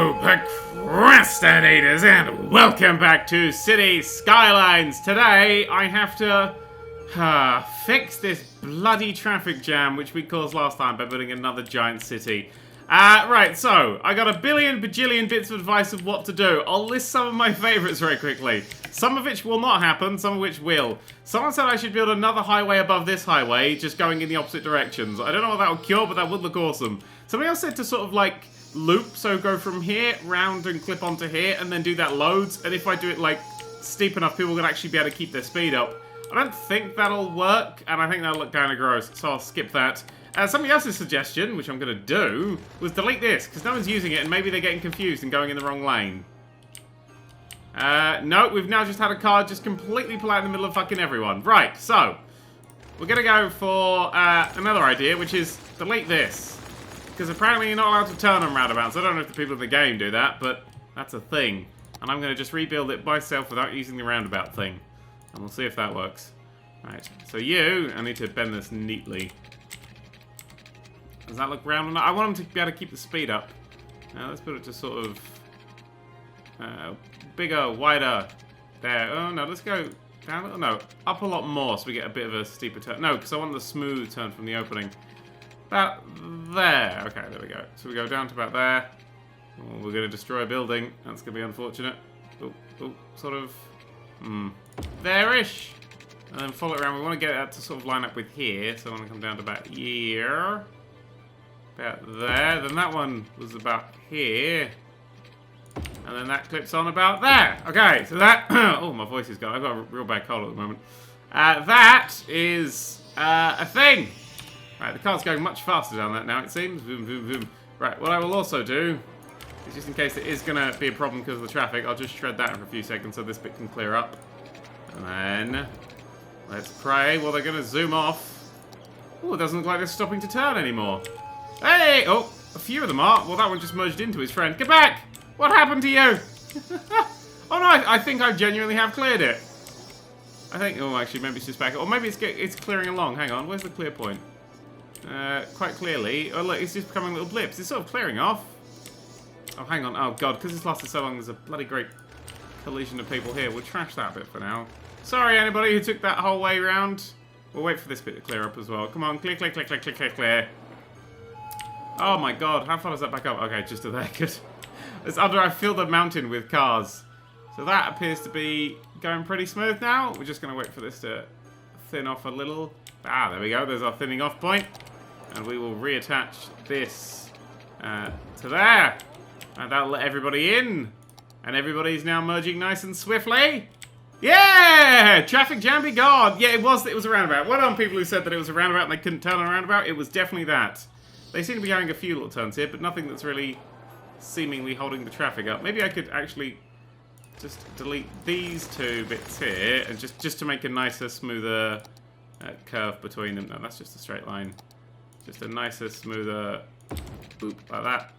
Hello, procrastinators, and welcome back to City Skylines. Today, I have to fix this bloody traffic jam, which we caused last time by building another giant city. Right, so, I got a billion bajillion bits of advice of what to do. I'll list some of my favourites very quickly. Some of which will not happen, some of which will. Someone said I should build another highway above this highway, just going in the opposite directions. I don't know what that would cure, but that would look awesome. Somebody else said to sort of like loop, so go from here, round and clip onto here, and then do that loads. And if I do it like steep enough, people can actually be able to keep their speed up. I don't think that'll work, and I think that'll look kind of gross, so I'll skip that. Somebody else's suggestion, which I'm going to do, was delete this, because no one's using it, and maybe they're getting confused and going in the wrong lane. No, we've now just had a car just completely pull out in the middle of fucking everyone. Right, so, we're going to go for another idea, which is delete this. Because apparently you're not allowed to turn on roundabouts. I don't know if the people in the game do that, but that's a thing. And I'm going to just rebuild it myself without using the roundabout thing. And we'll see if that works. Right, so I need to bend this neatly. Does that look round enough? I want them to be able to keep the speed up. Now let's put it to sort of bigger, wider. There. Oh no, let's go down a little. No, up a lot more so we get a bit of a steeper turn. No, because I want the smooth turn from the opening. About there. Okay, there we go. So we go down to about there. Oh, we're going to destroy a building. That's going to be unfortunate. Oh, sort of. There-ish. And then follow it around. We want to get that to sort of line up with here. So I want to come down to about here. About there. Then that one was about here. And then that clips on about there. Okay, so that... oh, my voice is gone. I've got a real bad cold at the moment. That is a thing. Right, the car's going much faster down that now, it seems. Boom, boom, boom. Right, what I will also do is, just in case it is going to be a problem because of the traffic, I'll just shred that for a few seconds so this bit can clear up. And then, let's pray. Well, they're going to zoom off. Oh, it doesn't look like they're stopping to turn anymore. Hey! Oh, a few of them are. Well, that one just merged into his friend. Get back! What happened to you? Oh, no, I think I genuinely have cleared it. I think, oh, actually, maybe it's just back. Or maybe it's clearing along. Hang on, where's the clear point? Quite clearly. Oh, look, it's just becoming little blips. It's sort of clearing off. Oh, hang on. Oh, God, because it's lasted so long, there's a bloody great collision of people here. We'll trash that bit for now. Sorry, anybody who took that whole way round. We'll wait for this bit to clear up as well. Come on, clear, clear, clear, clear, clear, clear, clear. Oh, my God. How far does that back up? Okay, just to there. Good. It's under, I filled the mountain with cars. So that appears to be going pretty smooth now. We're just going to wait for this to thin off a little. Ah, there we go. There's our thinning off point. And we will reattach this to there. And that'll let everybody in. And everybody's now merging nice and swiftly. Yeah! Traffic jam be gone. Yeah, it was a roundabout. Well done, people who said that it was a roundabout and they couldn't turn on a roundabout. It was definitely that. They seem to be going a few little turns here, but nothing that's really seemingly holding the traffic up. Maybe I could actually just delete these two bits here and just to make a nicer, smoother curve between them. No, that's just a straight line. Just a nicer, smoother boop like that.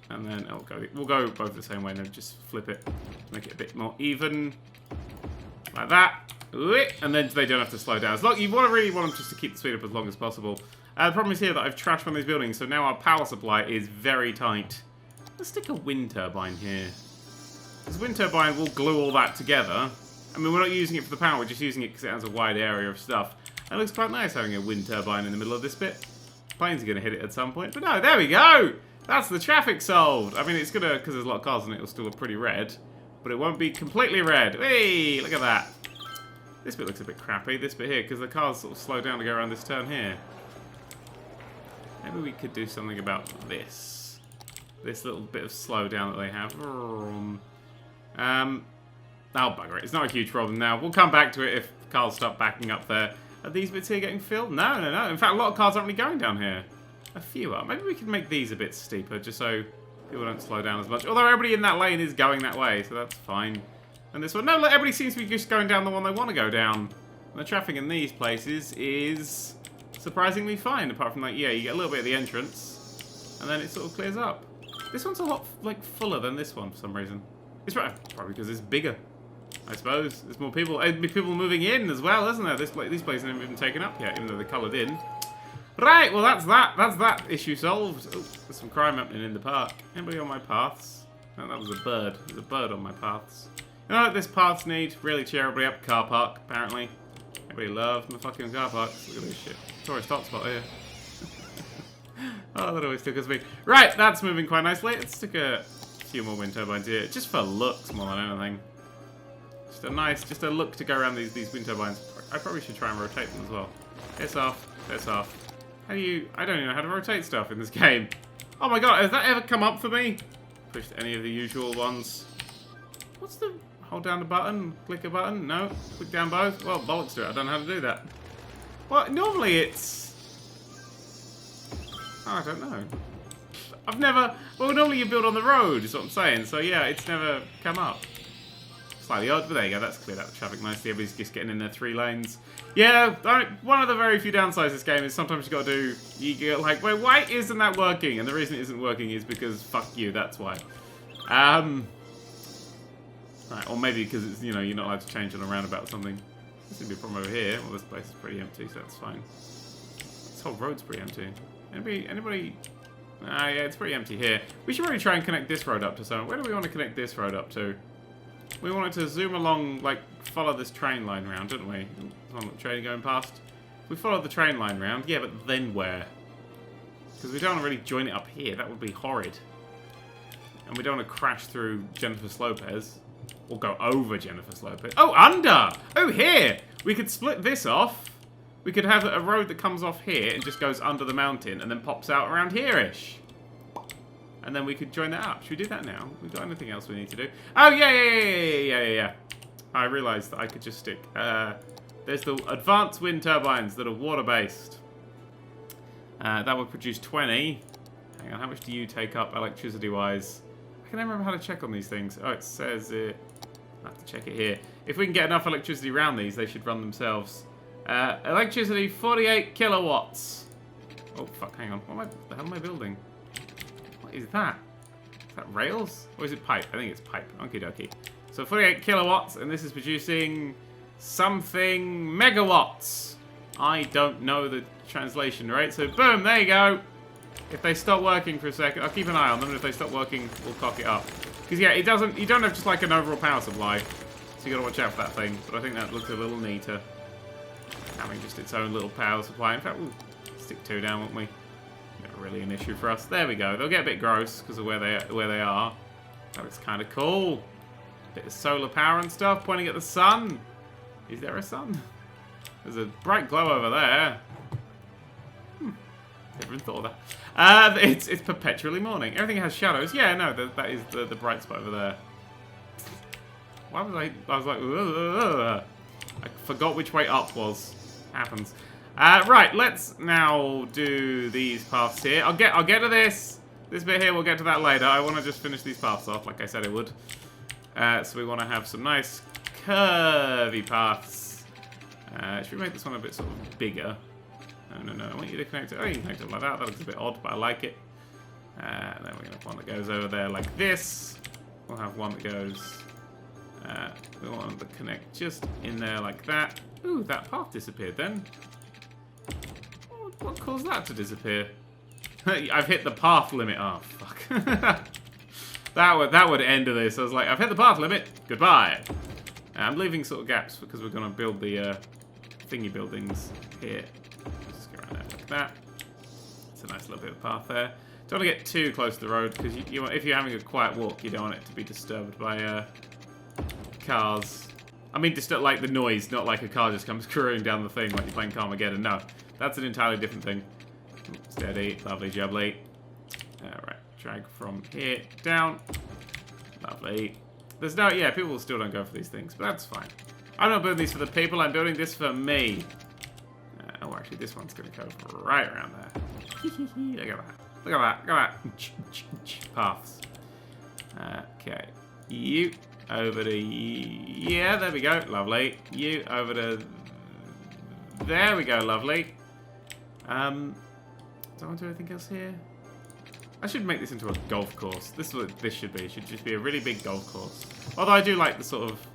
And then we'll go both the same way and then just flip it. Make it a bit more even. Like that. And then they don't have to slow down. As long, you really want them just to keep the speed up as long as possible. The problem is here that I've trashed one of these buildings, so now our power supply is very tight. Let's stick a wind turbine here. This wind turbine will glue all that together. I mean, we're not using it for the power, we're just using it because it has a wide area of stuff. It looks quite nice having a wind turbine in the middle of this bit. Planes are going to hit it at some point, but no, there we go! That's the traffic solved! I mean, it's going to, because there's a lot of cars in it, it'll still look pretty red. But it won't be completely red. Hey, look at that. This bit looks a bit crappy, this bit here, because the cars sort of slow down to go around this turn here. Maybe we could do something about this. This little bit of slowdown that they have. Oh, bugger it. It's not a huge problem now. We'll come back to it if cars start backing up there. Are these bits here getting filled? No, no, no. In fact, a lot of cars aren't really going down here. A few are. Maybe we could make these a bit steeper just so people don't slow down as much. Although everybody in that lane is going that way, so that's fine. And this one, no, look, everybody seems to be just going down the one they want to go down. And the traffic in these places is surprisingly fine, apart from, like, yeah, you get a little bit at the entrance, and then it sort of clears up. This one's a lot, like, fuller than this one for some reason. It's probably because it's bigger, I suppose. There's more people. People moving in as well, isn't there? These places haven't even taken up yet, even though they're coloured in. Right, well, that's that issue solved. Oh, there's some crime happening in the park. Anybody on my paths? Oh, that was a bird. There's a bird on my paths. You know what this paths need? Really cheer everybody up. Car park, apparently. Everybody loves my fucking car parks. Look at this shit. Tourist hotspot here. Oh, that always tickles me. Right, that's moving quite nicely. Let's stick a few more wind turbines here. Just for looks more than anything. Just a look to go around these wind turbines. I probably should try and rotate them as well. This off, this off. I don't even know how to rotate stuff in this game. Oh my god, has that ever come up for me? Pushed any of the usual ones. What's the... Hold down the button, click a button? No? Click down both? Well, bollocks to it, I don't know how to do that. Well, normally it's... Oh, I don't know. I've never... Well, normally you build on the road, is what I'm saying. So yeah, it's never come up. Slightly odd, but there you go, that's cleared out the traffic nicely. Everybody's just getting in their 3 lanes. Yeah, one of the very few downsides of this game is sometimes you got to do... You get like, wait, why isn't that working? And the reason it isn't working is because fuck you, that's why. Right, or maybe because it's, you know, you're not allowed to change on a roundabout or something. This would be a problem over here. Well, this place is pretty empty, so that's fine. This whole road's pretty empty. Anybody? Ah, yeah, it's pretty empty here. We should really try and connect this road up to something. Where do we want to connect this road up to? We wanted to zoom along, like, follow this train line round, didn't we? There's one train going past. If we follow the train line round, yeah, but then where? Because we don't want to really join it up here. That would be horrid. And we don't want to crash through Jennifer Lopez. Or go over Jennifer Lopez. Oh, under! Oh, here! We could split this off. We could have a road that comes off here and just goes under the mountain and then pops out around here-ish. And then we could join that up. Should we do that now? We've got anything else we need to do? Oh, yeah. I realised that I could just stick... there's the advanced wind turbines that are water-based. That would produce 20. Hang on, how much do you take up electricity-wise? I can never remember how to check on these things. Oh, it says it... I have to check it here. If we can get enough electricity around these, they should run themselves. Electricity, 48 kilowatts. Oh, fuck, hang on. What the hell am I building? What is that? Is that rails? Or is it pipe? I think it's pipe. Okie dokie. So 48 kilowatts, and this is producing something megawatts. I don't know the translation, right? So boom, there you go. If they stop working for a second, I'll keep an eye on them, and if they stop working, we'll cock it up. Because yeah, it doesn't, you don't have just like an overall power supply, so you gotta watch out for that thing. But I think that looks a little neater, having just its own little power supply. In fact, we'll stick 2 down, won't we? Never really an issue for us. There we go. They'll get a bit gross because of where they are. That looks kind of cool. Bit of solar power and stuff, pointing at the sun. Is there a sun? There's a bright glow over there. Never even thought of that. It's perpetually morning. Everything has shadows. Yeah, no, that is the bright spot over there. Why was I was like, ugh. I forgot which way up was. Happens. Right, let's now do these paths here. I'll get to this bit here. We'll get to that later. I want to just finish these paths off, like I said I would. So we want to have some nice curvy paths. Should we make this one a bit sort of bigger? No. I want you to connect it. Oh, you can connect it like that. That looks a bit odd, but I like it. Then we're going to have one that goes over there like this. We'll have one that goes... we want to connect just in there like that. Ooh, that path disappeared then. What caused that to disappear? I've hit the path limit. Oh, fuck. that would end this. I was like, I've hit the path limit. Goodbye. I'm leaving sort of gaps because we're going to build the thingy buildings here. Just go around there like that. It's a nice little bit of path there. Don't want to get too close to the road because if you're having a quiet walk, you don't want it to be disturbed by cars. I mean, like the noise, not like a car just comes screwing down the thing like you're playing Carmageddon. No, that's an entirely different thing. Steady, lovely jubbly. Alright, drag from here down. Lovely. There's no, yeah, people still don't go for these things, but that's fine. I'm not building these for the people, I'm building this for me. Oh, actually, this one's going to go right around there. Look at that. Look at that. Look at that. Paths. Okay. You over to... Yeah, there we go. Lovely. You over to... There we go. Lovely. Do I want to do anything else here? I should make this into a golf course. This is what this should be. It should just be a really big golf course. Although I do like the sort of...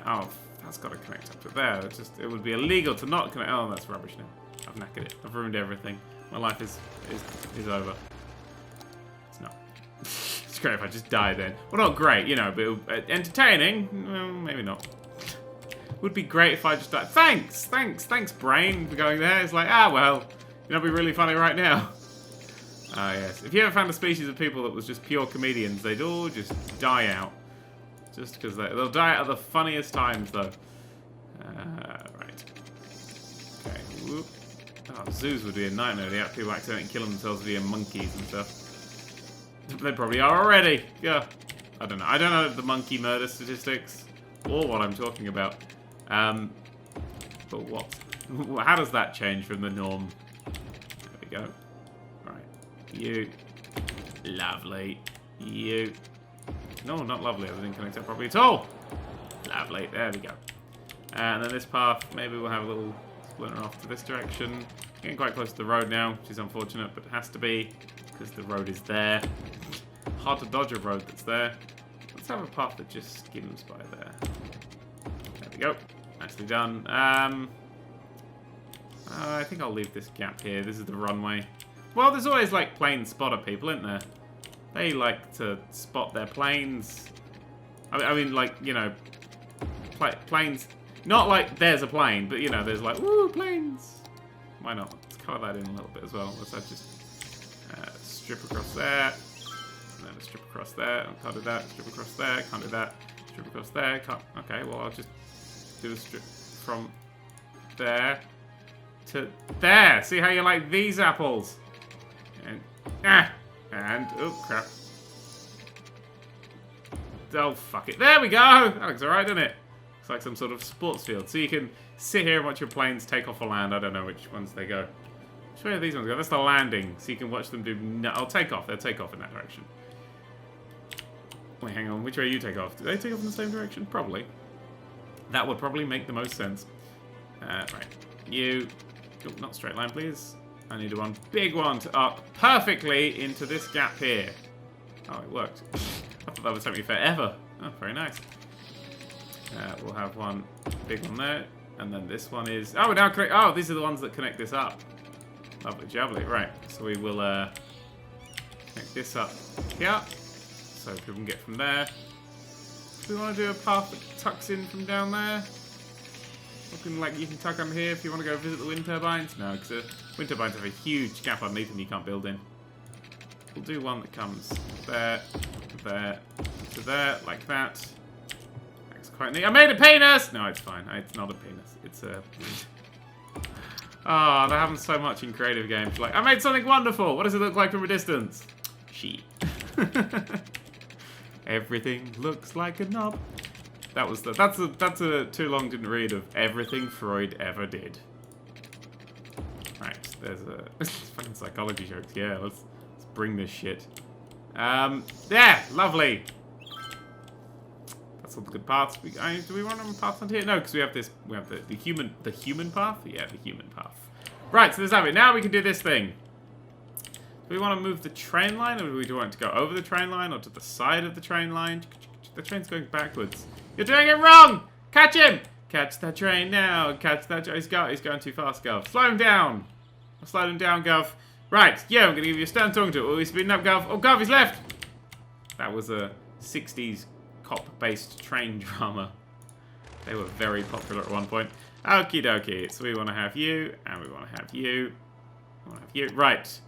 Oh, that's got to connect up to there. It would be illegal to not connect... Oh, that's rubbish now. I've knackered it. I've ruined everything. My life is over. It's not. It's great if I just died then. Well, not great, you know, but entertaining? Well, maybe not. Would be great if I just died. Thanks, brain, for going there. It's like, well, you know, it'd be really funny right now. Ah, yes. If you ever found a species of people that was just pure comedians, they'd all just die out. Just because they'll die out at the funniest times, though. Right. Okay. Whoop. Oh, zoos would be a nightmare. The people accidentally killing themselves via monkeys and stuff. They probably are already. Yeah. I don't know. I don't know the monkey murder statistics or what I'm talking about. But what? How does that change from the norm? There we go. Right. You. Lovely. You. No, not lovely. I didn't connect that properly at all. Lovely. There we go. And then this path, maybe we'll have a little splinter off to this direction. Getting quite close to the road now, which is unfortunate, but it has to be because the road is there. Hard to dodge a road that's there. Let's have a path that just skims by there. There we go. Nicely done. I think I'll leave this gap here. This is the runway. Well, there's always like plane spotter people, isn't there? They like to spot their planes. I mean, like, you know, planes. Not like there's a plane, but you know, there's like, woo, planes. Why not? Let's color that in a little bit as well. Let's just strip across there. And then a strip across there. Can't do that. Strip across there. Can't do that. Strip across there. Can't. Okay, well, I'll just do a strip from there to there. See how you like these apples? And oh crap. Oh fuck it. There we go. That looks alright, doesn't it? Looks like some sort of sports field. So you can sit here and watch your planes take off or land. I don't know which ones they go. Which way do these ones go? That's the landing. So you can watch them do. No, I'll take off. They'll take off in that direction. Wait, hang on. Which way do you take off? Do they take off in the same direction? Probably. That would probably make the most sense. Right. You. Oh, not straight line, please. I need one big one to up perfectly into this gap here. Oh, it worked. I thought that would take me forever. Oh, very nice. We'll have one big one there. And then this one is... Oh, we're now connect... Oh, these are the ones that connect this up. Lovely jubbly. Right. So we will connect this up here. So people can get from there. Do we want to do a path that tucks in from down there? Looking like you can tuck under here if you want to go visit the wind turbines. No, because the wind turbines have a huge gap underneath them you can't build in. We'll do one that comes there, there, to there, like that. That's quite neat. I made a penis! No, it's fine. It's not a penis. It's a... Ah, that happens so much in creative games. Like, I made something wonderful! What does it look like from a distance? Sheep. Everything looks like a knob. That was the... That's a too long didn't read of everything Freud ever did. Right, there's a... fucking psychology jokes. Yeah, let's bring this shit. Yeah, lovely. That's all the good paths. Do we want them paths on here? No, because we have this. We have the human path. Yeah, the human path. Right, so there's that bit. Now we can do this thing. Do we want to move the train line, or do we want to go over the train line, or to the side of the train line? The train's going backwards. You're doing it wrong. Catch him. Catch that train now. Catch that. He's going too fast, Gov. Slow him down. I'll slow him down, Gov. Right, yeah, I'm going to give you a stand talking to it. Oh, he's speeding up, Gov. Oh, Gov, he's left. That was a 60s cop-based train drama. They were very popular at one point. Okie dokie. So we want to have you, and we want to have you. We want to have you. Right.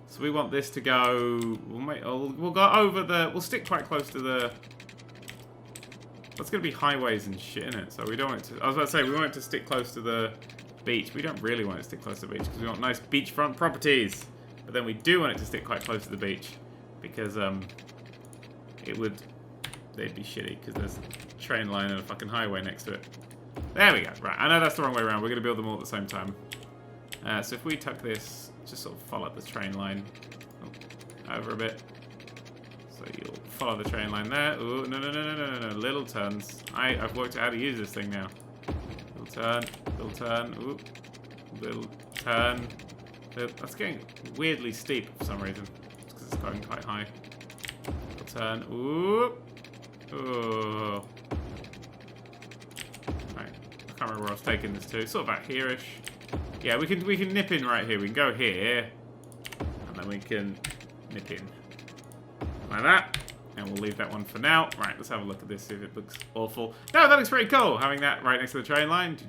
So we want this to go... We'll go over the... We'll stick quite close to the... That's going to be highways and shit, isn't it? So we don't want it to... I was about to say, we want it to stick close to the beach. We don't really want it to stick close to the beach because we want nice beachfront properties. But then we do want it to stick quite close to the beach because it would... They'd be shitty because there's a train line and a fucking highway next to it. There we go. Right, I know that's the wrong way around. We're going to build them all at the same time. So if we tuck this, just sort of follow the train line over a bit. So you'll follow the train line there. Ooh, no. Little turns. I've worked out how to use this thing now. Little turn. Ooh, little turn. That's getting weirdly steep for some reason. It's because it's going quite high. Little turn. Ooh. Ooh. Right. I can't remember where I was taking this to. Sort of about here-ish. Yeah, we can nip in right here. We can go here. And then we can nip in. Like that. And we'll leave that one for now. Right, let's have a look at this, see if it looks awful. No, that looks pretty cool, having that right next to the train line. And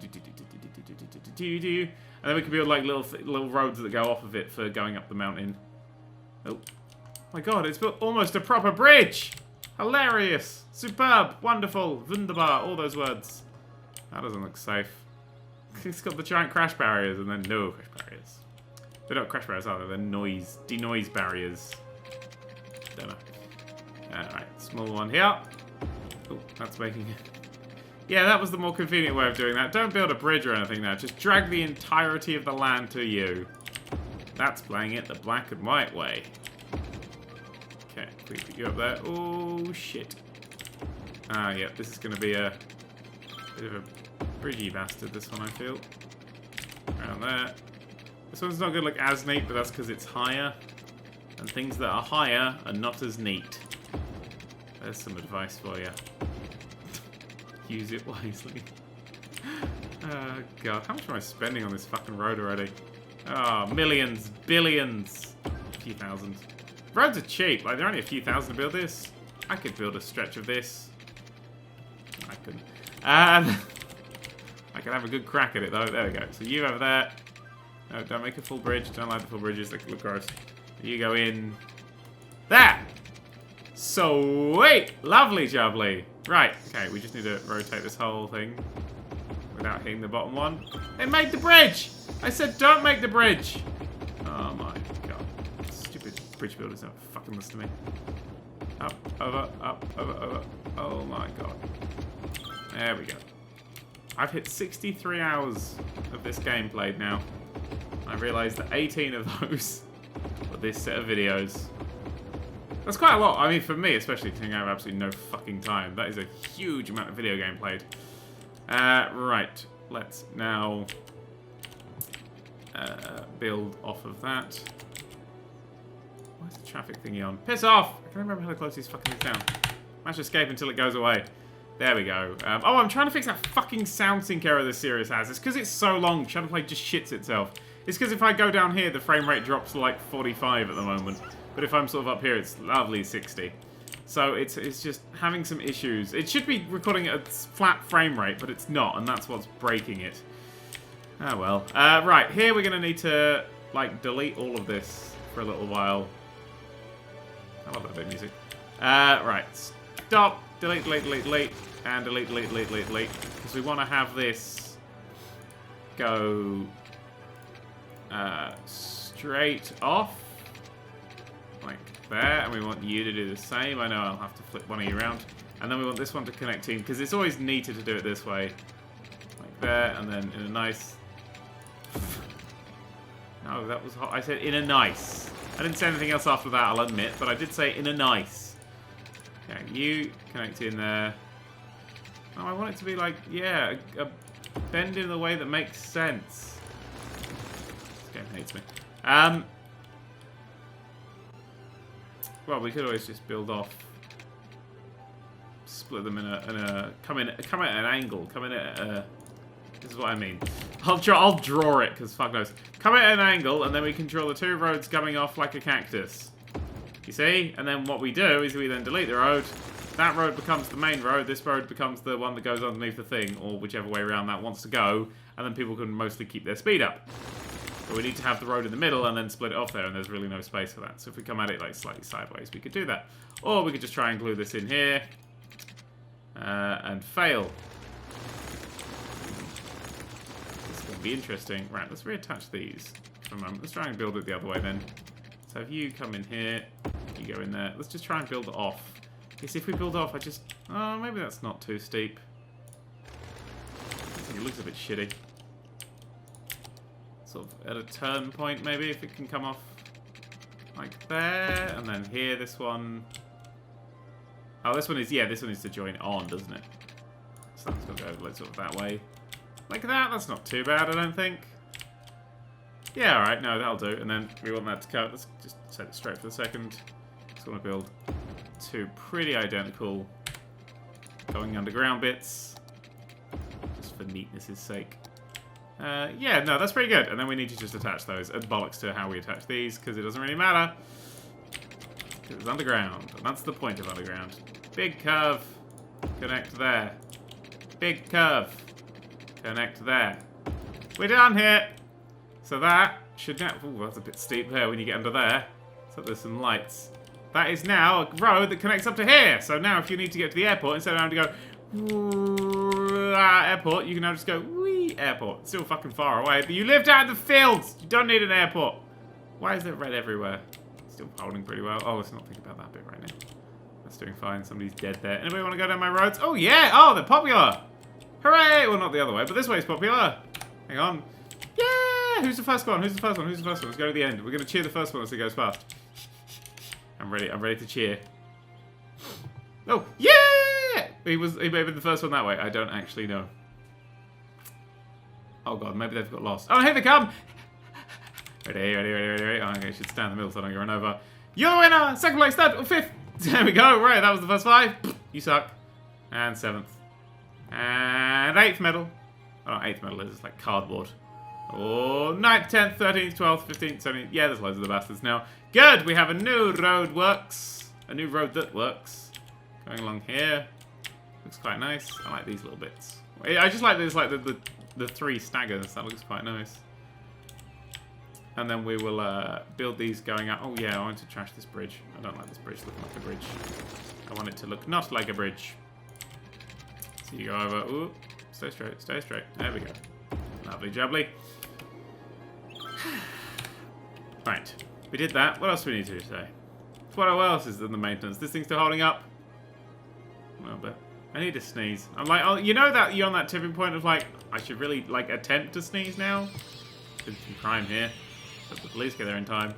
then we can build like little roads that go off of it for going up the mountain. Oh my god, it's built almost a proper bridge! Hilarious! Superb! Wonderful! Wunderbar! All those words. That doesn't look safe. It's got the giant crash barriers and then no crash barriers. They're not crash barriers, are they? They're denoise barriers. Don't know. Alright, small one here. Oh, that's making it. Yeah, that was the more convenient way of doing that. Don't build a bridge or anything now. Just drag the entirety of the land to you. That's playing it the black and white way. Okay, we put you up there. Oh, shit. Ah, yeah, this is going to be a bit of a bridgey bastard, this one, I feel. Around there. This one's not going to look as neat, but that's because it's higher. And things that are higher are not as neat. There's some advice for you. Use it wisely. Oh, God. How much am I spending on this fucking road already? Oh, millions, billions. A few thousand. Roads are cheap. Like, they're only a few thousand to build this. I could build a stretch of this. I couldn't. I could have a good crack at it, though. There we go. So you over there. No, don't make a full bridge. Don't like the full bridges. They look gross. You go in. There! Sweet! Lovely jubbly. Right, okay, we just need to rotate this whole thing without hitting the bottom one. It made the bridge! I said don't make the bridge! Oh my god. Stupid bridge builders don't fucking listen to me. Up, over, up, over, over. Oh my god. There we go. I've hit 63 hours of this game played now. I realised that 18 of those were this set of videos. That's quite a lot. I mean, for me, especially, because I have absolutely no fucking time. That is a huge amount of video game played. Right. Let's now build off of that. Where's the traffic thingy on? Piss off! I can't remember how to close these fucking things down. Manage to escape until it goes away. There we go. Oh, I'm trying to fix that fucking sound sync error this series has. It's because it's so long. Shadowplay just shits itself. It's because if I go down here, the frame rate drops to like 45 at the moment. But if I'm sort of up here, it's lovely 60. So it's just having some issues. It should be recording at a flat frame rate, but it's not, and that's what's breaking it. Ah, well. Right, here we're going to need to, like, delete all of this for a little while. I love that bit of music. Right, stop, delete, delete, delete, delete, and delete, delete, delete, delete, delete. Because we want to have this go straight off. Like that, and we want you to do the same. I know I'll have to flip one of you around. And then we want this one to connect in, because it's always neater to do it this way. Like that, and then in a nice... No, that was hot. I said in a nice. I didn't say anything else after that, I'll admit, but I did say in a nice. Okay, you connect in there. Oh, I want it to be like, yeah, a bend in the way that makes sense. This game hates me. Well, we could always just build off, split them in a come at an angle, come in at a. This is what I mean. I'll draw it because fuck knows. Come at an angle, and then we can draw the two roads coming off like a cactus. You see? And then what we do is we then delete the road. That road becomes the main road. This road becomes the one that goes underneath the thing, or whichever way around that wants to go. And then people can mostly keep their speed up. But we need to have the road in the middle and then split it off there, and there's really no space for that. So if we come at it like slightly sideways, we could do that. Or we could just try and glue this in here and fail. This is going to be interesting. Right, let's reattach these for a moment. Let's try and build it the other way then. So if you come in here, you go in there. Let's just try and build it off. Because if we build off, oh, maybe that's not too steep. I think it looks a bit shitty. Sort of at a turn point, maybe, if it can come off like there, and then here, this one. Oh, this one is, yeah, this one needs to join on, doesn't it? So that's got to go like, sort of that way. Like that, that's not too bad, I don't think. Yeah, alright, no, that'll do. And then we want that to cut. Let's just set it straight for the second. Just want to build two pretty identical going underground bits, just for neatness' sake. Yeah, no, that's pretty good. And then we need to just attach those. And bollocks to how we attach these, because it doesn't really matter. because it's underground. And that's the point of underground. Big curve. Connect there. Big curve. Connect there. We're done here. So that should now... Ooh, that's a bit steep there when you get under there. So there's some lights. That is now a road that connects up to here. So now if you need to get to the airport, instead of having to go... airport, you can now just go... Wee, airport. Still fucking far away. But you lived out in the fields. You don't need an airport. Why is there red everywhere? Still holding pretty well. Oh, let's not think about that bit right now. That's doing fine. Somebody's dead there. Anybody want to go down my roads? Oh, yeah. Oh, they're popular. Hooray. Well, not the other way, but this way is popular. Hang on. Yeah. Who's the first one? Who's the first one? Who's the first one? Let's go to the end. We're going to cheer the first one as it goes past. I'm ready. I'm ready to cheer. Oh, yeah. He may be the first one that way. I don't actually know. Oh, God. Maybe they've got lost. Oh, here they come. Ready. Oh, okay, I should stand in the middle so I don't get run over. You're the winner! Second place, third, or fifth! There we go, right, that was the first 5. You suck. And 7th. And 8th medal. Oh, 8th medal is like cardboard. Oh, 9th, 10th, 13th, 12th, 15th, 17th. Yeah, there's loads of the bastards now. Good, we have a new road works. A new road that works. Going along here. Looks quite nice. I like these little bits. I just like this, like the 3 staggers. That looks quite nice. And then we will build these going out. Oh yeah, I want to trash this bridge. I don't like this bridge looking like a bridge. I want it to look not like a bridge. So you go over. Ooh, stay straight, stay straight. There we go. Lovely jubbly. Right, we did that. What else do we need to do today? What else is in the maintenance? This thing's still holding up. A little bit. I need to sneeze. I'm like, oh, you know that you're on that tipping point of like, I should really like attempt to sneeze now. There's some crime here. Hope the police get there in time.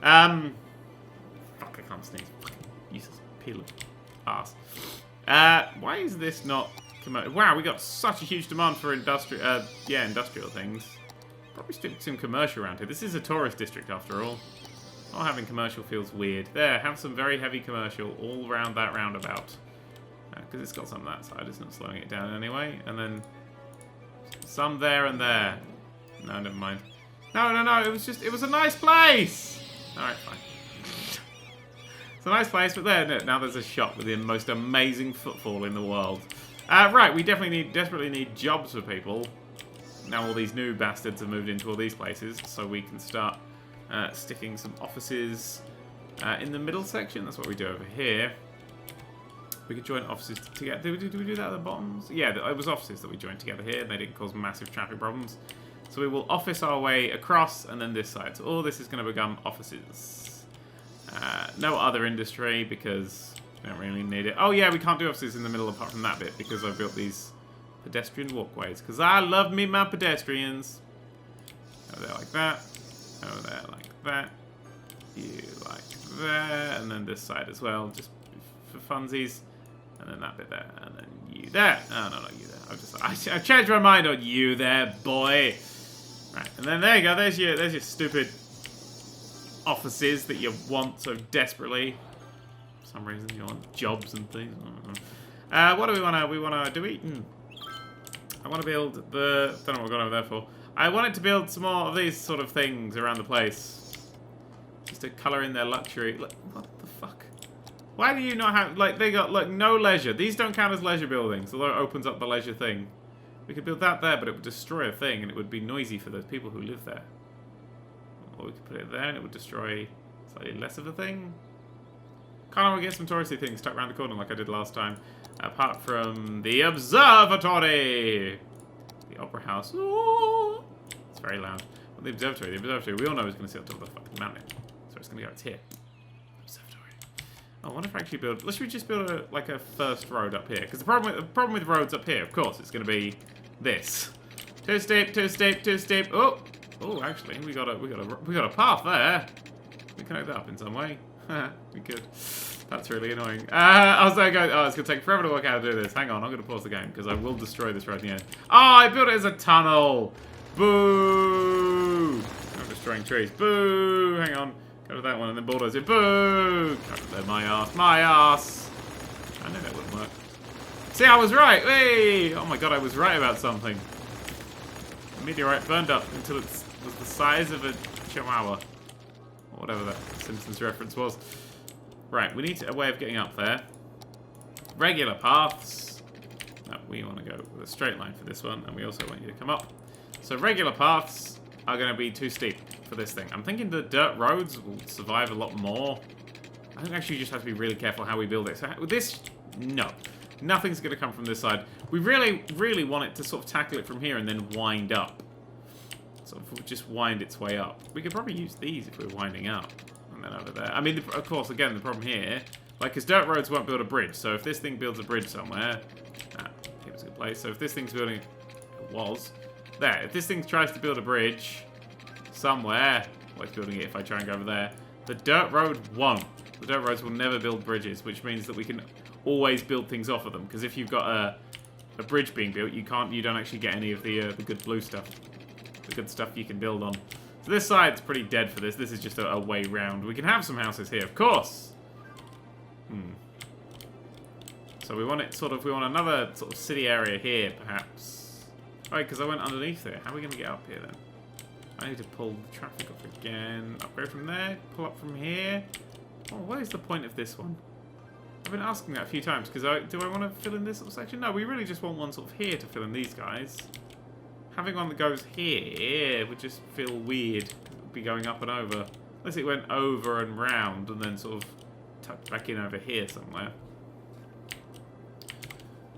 Fuck, I can't sneeze. Useless peel of ass. Why is this not commercial? Wow, we got such a huge demand for industrial things. Probably stick some commercial around here. This is a tourist district after all. Not having commercial feels weird. There, have some very heavy commercial all around that roundabout. Because it's got some on that side, it's not slowing it down anyway. And then some there and there. No, never mind. No, it was a nice place! Alright, fine. It's a nice place, but there, now there's a shop with the most amazing footfall in the world. Right, we desperately need jobs for people. Now all these new bastards have moved into all these places, so we can start sticking some offices in the middle section. That's what we do over here. We could join offices together. Did we do that at the bottoms? Yeah, it was offices that we joined together here. They didn't cause massive traffic problems. So we will office our way across and then this side. So all this is going to become offices. No other industry because we don't really need it. Oh yeah, we can't do offices in the middle apart from that bit because I built these pedestrian walkways. Because I love me my pedestrians. Over there like that. Over there like that. You like that. And then this side as well, just for funsies. And then that bit there. And then you there. Oh, no, not you there. I changed my mind on you there, boy. Right, and then there you go. There's your stupid offices that you want so desperately. For some reason, you want jobs and things. What do we want to? I want to build the. Don't know what we're going over there for. I wanted to build some more of these sort of things around the place, just to colour in their luxury. Look, what the fuck? Why do you not have like they got look no leisure? These don't count as leisure buildings, although it opens up the leisure thing. We could build that there, but it would destroy a thing, and it would be noisy for those people who live there. Or we could put it there, and it would destroy slightly less of a thing. Can't I get some touristy things stuck around the corner like I did last time? Apart from the observatory! The opera house. Ooh, it's very loud. Well, the observatory, we all know is going to sit on top of the fucking mountain. So it's going to go, it's here. Observatory. I wonder if I actually build... Let's just build a first road up here. Because the problem with roads up here, of course, it's going to be this. Too steep, too steep, too steep. Oh, actually, we got a path there. We connect that up in some way. We could. That's really annoying. I was like, oh, it's going to take forever to work out how to do this. Hang on, I'm going to pause the game because I will destroy this right at the end. Oh, I built it as a tunnel. Boo! I'm destroying trees. Boo! Hang on. Go to that one and then bulldoze it. Boo! There, my ass. My ass! I knew that wouldn't work. See, I was right! Hey! Oh my god, I was right about something. The meteorite burned up until it was the size of a chihuahua. Or whatever that Simpsons reference was. Right, we need a way of getting up there. Regular paths. No, we want to go with a straight line for this one, and we also want you to come up. So regular paths are going to be too steep for this thing. I'm thinking the dirt roads will survive a lot more. I think actually you just have to be really careful how we build it. So with this, no. Nothing's going to come from this side. We really, really want it to sort of tackle it from here and then wind up. Sort of just wind its way up. We could probably use these if we're winding up. And then over there. I mean, of course, again, the problem here, like, because dirt roads won't build a bridge. So if this thing builds a bridge somewhere, it was a good place. So if this thing's building, it was, there. If this thing tries to build a bridge somewhere, well, it's building it if I try and go over there, the dirt road won't. The dirt roads will never build bridges, which means that we can always build things off of them. Because if you've got a bridge being built, you don't actually get any of the good blue stuff, the good stuff you can build on. So this side's pretty dead for this. This is just a way round. We can have some houses here, of course. So we want it we want another sort of city area here, perhaps. Oh, because I went underneath there. How are we going to get up here then? I need to pull the traffic up again. Upgrade from there. Pull up from here. Oh, what is the point of this one? I've been asking that a few times, because do I want to fill in this little section? No, we really just want one sort of here to fill in these guys. Having one that goes here would just feel weird. It would be going up and over. Unless it went over and round and then sort of tucked back in over here somewhere.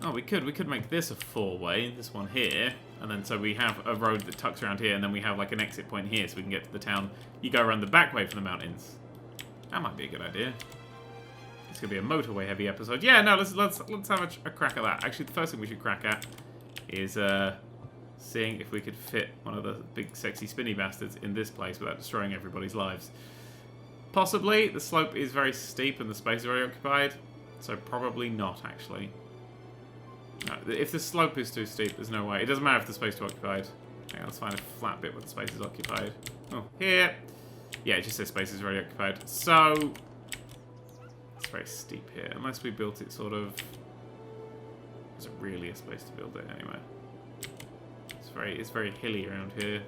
Oh, we could make this a four-way, this one here. And then so we have a road that tucks around here, and then we have like an exit point here so we can get to the town. You go around the back way from the mountains. That might be a good idea. It's gonna be a motorway heavy episode. Yeah, no, let's have a crack at that. Actually, the first thing we should crack at is seeing if we could fit one of the big sexy spinny bastards in this place without destroying everybody's lives. Possibly. The slope is very steep and the space is very occupied, so probably not actually. No, if the slope is too steep, there's no way. It doesn't matter if the space is occupied. Hang on, let's find a flat bit where the space is occupied. Oh, here. Yeah, it just says space is very occupied. So it's very steep here. Unless we built it sort of. Is it really a space to build it anyway? It's very hilly around here.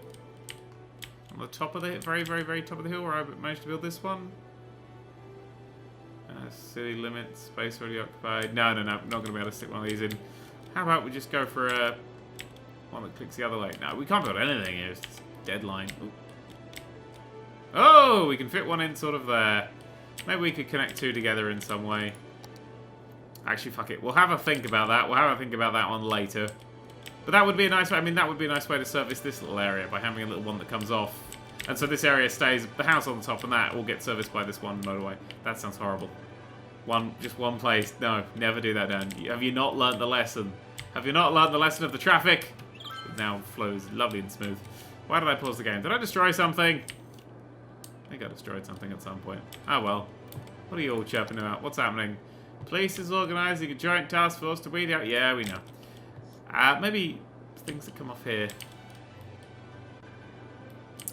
On the top of the very, very, very top of the hill where I managed to build this one. City limits, space already occupied. No, not going to be able to stick one of these in. How about we just go for one that clicks the other way? No, we can't build anything here. It's just deadline. Ooh. Oh, we can fit one in sort of there. Maybe we could connect two together in some way. Actually, fuck it. We'll have a think about that. We'll have a think about that one later. But that would be a nice way. I mean, that would be a nice way to service this little area by having a little one that comes off. And so this area stays, the house on the top, and that will get serviced by this one motorway. That sounds horrible. Just one place. No, never do that, Dan. Have you not learnt the lesson? Have you not learnt the lesson of the traffic? It now flows lovely and smooth. Why did I pause the game? Did I destroy something? I think I destroyed something at some point. Oh well. What are you all chirping about? What's happening? Police is organising a joint task force to weed out. Yeah, we know. Maybe things that come off here.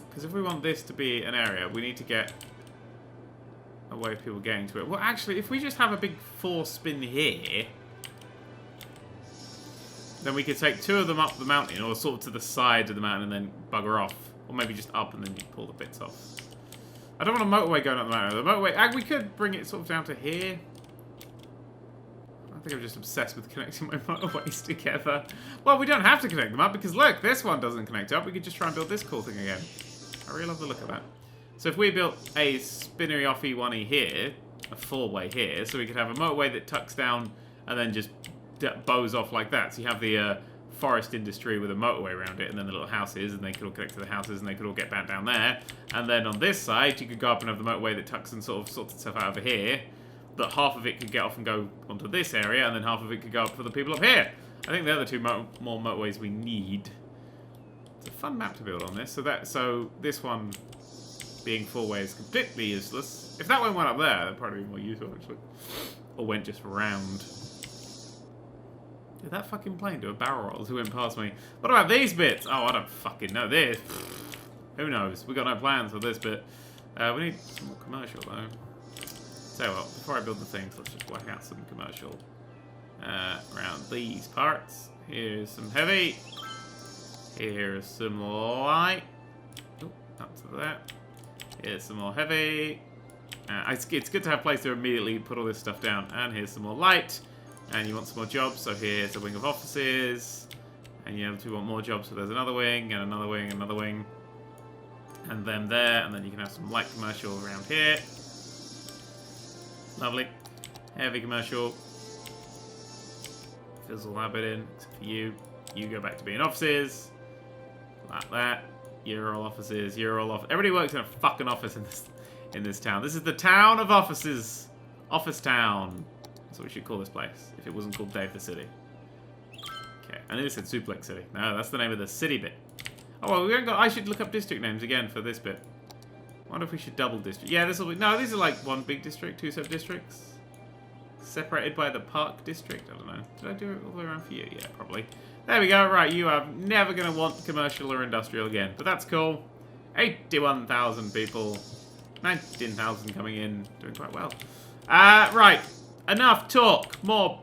Because if we want this to be an area, we need to get a way of people getting to it. Well, actually, if we just have a big four spin here, then we could take two of them up the mountain, or sort of to the side of the mountain and then bugger off. Or maybe just up and then you pull the bits off. I don't want a motorway going up the mountain. The motorway, we could bring it sort of down to here. I think I'm just obsessed with connecting my motorways together. Well, we don't have to connect them up because look, this one doesn't connect up. We could just try and build this cool thing again. I really love the look of that. So if we built a spinnery offy one-y here, a four-way here, so we could have a motorway that tucks down and then just bows off like that. So you have the forest industry with a motorway around it, and then the little houses, and they could all connect to the houses, and they could all get back down there. And then on this side, you could go up and have the motorway that tucks and sort of sorts itself out over here. That half of it could get off and go onto this area, and then half of it could go up for the people up here. I think they're the two more motorways we need. It's a fun map to build on this. So this one being four-way is completely useless. If that one went up there, that'd probably be more useful actually. Or went just round. Did that fucking plane do a barrel roll as it went past me? What about these bits? Oh, I don't fucking know this. Who knows? We got no plans for this bit. We need some more commercial though. So well, before I build the things, let's just whack out some commercial around these parts. Here's some heavy. Here's some light. Oh, up to that. Here's some more heavy. It's good to have a place to immediately put all this stuff down. And here's some more light. And you want some more jobs, so here's a wing of offices. And you want more jobs, so there's another wing, and another wing, and another wing. And then there, and then you can have some light commercial around here. Lovely. Heavy commercial. Fills all that bit in, except for you. You go back to being offices. Like that. You're all offices, you're all offices. Everybody works in a fucking office in this town. This is the town of offices. Office town. That's what we should call this place, if it wasn't called Dave the City. Okay, I knew it said Suplex City. No, that's the name of the city bit. Oh, well, we haven't got... I should look up district names again for this bit. I wonder if we should double district. Yeah, this will be... No, these are like one big district, two sub-districts. Separated by the park district. I don't know. Did I do it all the way around for you? Yeah, probably. There we go. Right, you are never going to want commercial or industrial again. But that's cool. 81,000 people. 19,000 coming in. Doing quite well. Right. Enough talk. More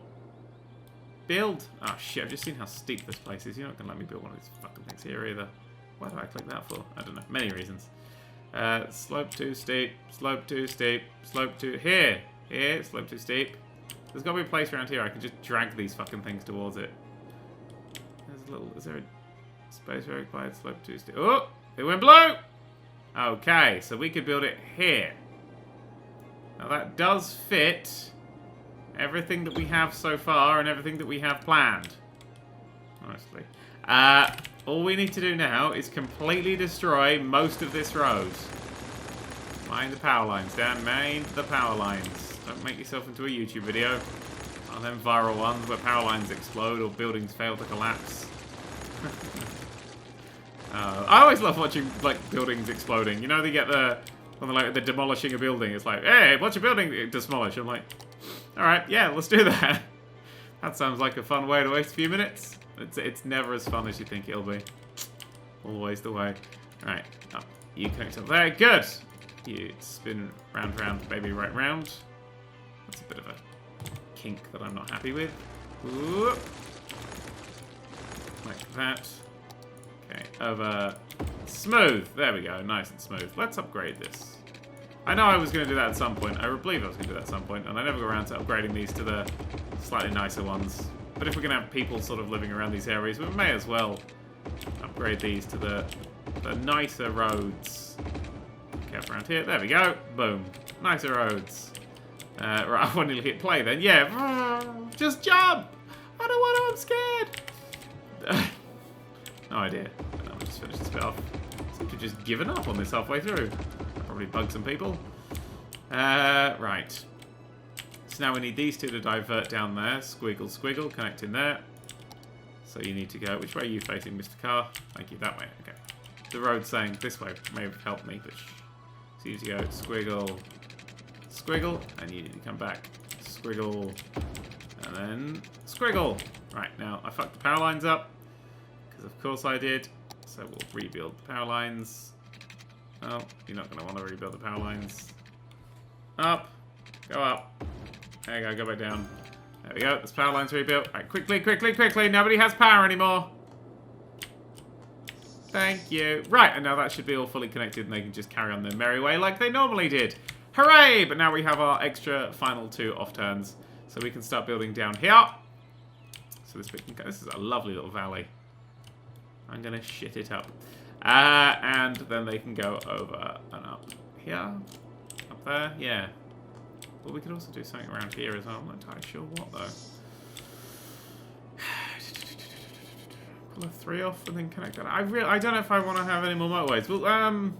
build. Oh, shit. I've just seen how steep this place is. You're not going to let me build one of these fucking things here either. Why do I click that for? I don't know. Many reasons. Slope too steep. Slope too steep. Slope too... Here. Here. Slope too steep. There's got to be a place around here I can just drag these fucking things towards it. There's a little... Is there a space where required slope too steep? Oh! It went blue! Okay, so we could build it here. Now that does fit everything that we have so far and everything that we have planned. Honestly. All we need to do now is completely destroy most of this road. Mine the power lines. Dan, main the power lines. Don't make yourself into a YouTube video. One of them viral ones where power lines explode or buildings fail to collapse. I always love watching like buildings exploding. You know, they get when they're demolishing a building. It's like, hey, watch a building demolish. I'm like, all right, yeah, let's do that. That sounds like a fun way to waste a few minutes. It's never as fun as you think it'll be. Always the way. All right, oh, you connect up there. Good. You spin round, round, baby, right round. That's a bit of a kink that I'm not happy with. Whoop. Like that. Okay, over. Smooth. There we go. Nice and smooth. Let's upgrade this. I know I was going to do that at some point. I believe I was going to do that at some point, and I never got around to upgrading these to the slightly nicer ones. But if we're going to have people sort of living around these areas, we may as well upgrade these to the nicer roads. Okay, up around here. There we go. Boom. Nicer roads. Right, I want to hit play then. Yeah. Just jump! I don't want to, I'm scared! No idea. I'll just finish this bit off. I seem to have just given up on this halfway through. Probably bug some people. Right. So now we need these two to divert down there. Squiggle, squiggle, connect in there. So you need to go... Which way are you facing, Mr. Car? Thank you, that way. Okay. The road saying this way may have helped me, but... So you need to go squiggle, squiggle, and you need to come back. Squiggle, and then squiggle. Right, now I fucked the power lines up. Because of course I did. So we'll rebuild the power lines. Oh, you're not going to want to rebuild the power lines. Up. Go up. There you go, go back down. There we go, this power line's rebuilt. Right, quickly, quickly, quickly. Nobody has power anymore. Thank you. Right, and now that should be all fully connected and they can just carry on their merry way like they normally did. Hooray! But now we have our extra final two off turns. So we can start building down here. So this bit can go. This is a lovely little valley. I'm going to shit it up. And then they can go over and up here. Up there, yeah. Well, we could also do something around here as well. I'm not entirely sure what, though. Pull a 3 off and then connect that. I don't know if I want to have any more motorways.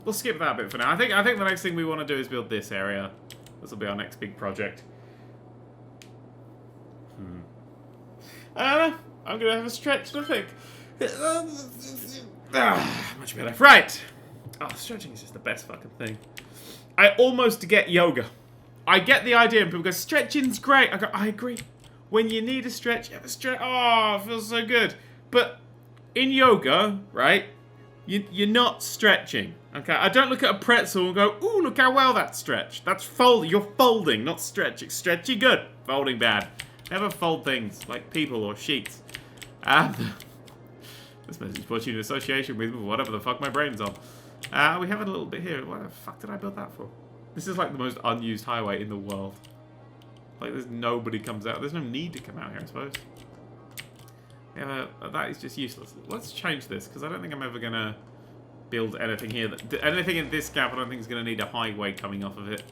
We'll skip that bit for now. I think the next thing we want to do is build this area. This will be our next big project. I'm gonna have a stretch, I think. Much better. Right. Oh, stretching is just the best fucking thing. I almost get yoga. I get the idea, and people go, stretching's great. I go, I agree. When you need a stretch, you have a stretch. Oh, it feels so good. But in yoga, right, you're not stretching. Okay, I don't look at a pretzel and go, ooh, look how well that's stretched. That's folding. You're folding, not stretching. Stretchy, good. Folding, bad. Never fold things like people or sheets. This message brought you in association with whatever the fuck my brain's on. We have a little bit here. What the fuck did I build that for? This is like the most unused highway in the world. Like, there's nobody comes out. There's no need to come out here, I suppose. Yeah, that is just useless. Let's change this, because I don't think I'm ever going to build anything here. Anything in this gap, I don't think is going to need a highway coming off of it.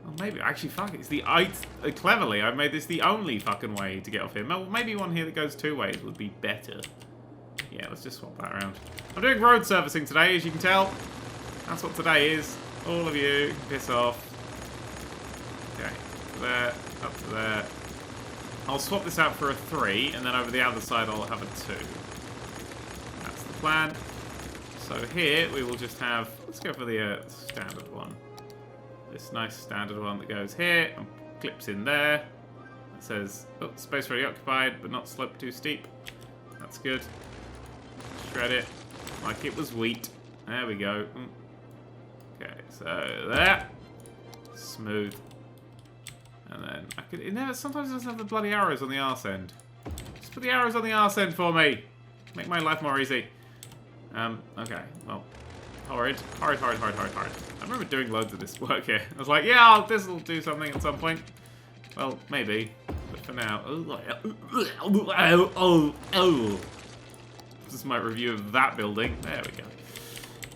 Well, maybe. Actually, fuck it. Cleverly, I've made this the only fucking way to get off here. Maybe one here that goes 2 ways would be better. Yeah, let's just swap that around. I'm doing road servicing today, as you can tell. That's what today is. All of you, piss off. Okay, there, up to there. I'll swap this out for a 3, and then over the other side I'll have a 2. That's the plan. So here we will just have, let's go for the standard one. This nice standard one that goes here and clips in there. It says, oh, space already occupied, but not slope too steep. That's good. Shred it like it was wheat. There we go. Okay, so there. Smooth. And then I could. Sometimes it doesn't have the bloody arrows on the arse end. Just put the arrows on the arse end for me. Make my life more easy. Okay, well. Horrid. I remember doing loads of this work here. I was like, yeah, this will do something at some point. Well, maybe. But for now. This is my review of that building. There we go.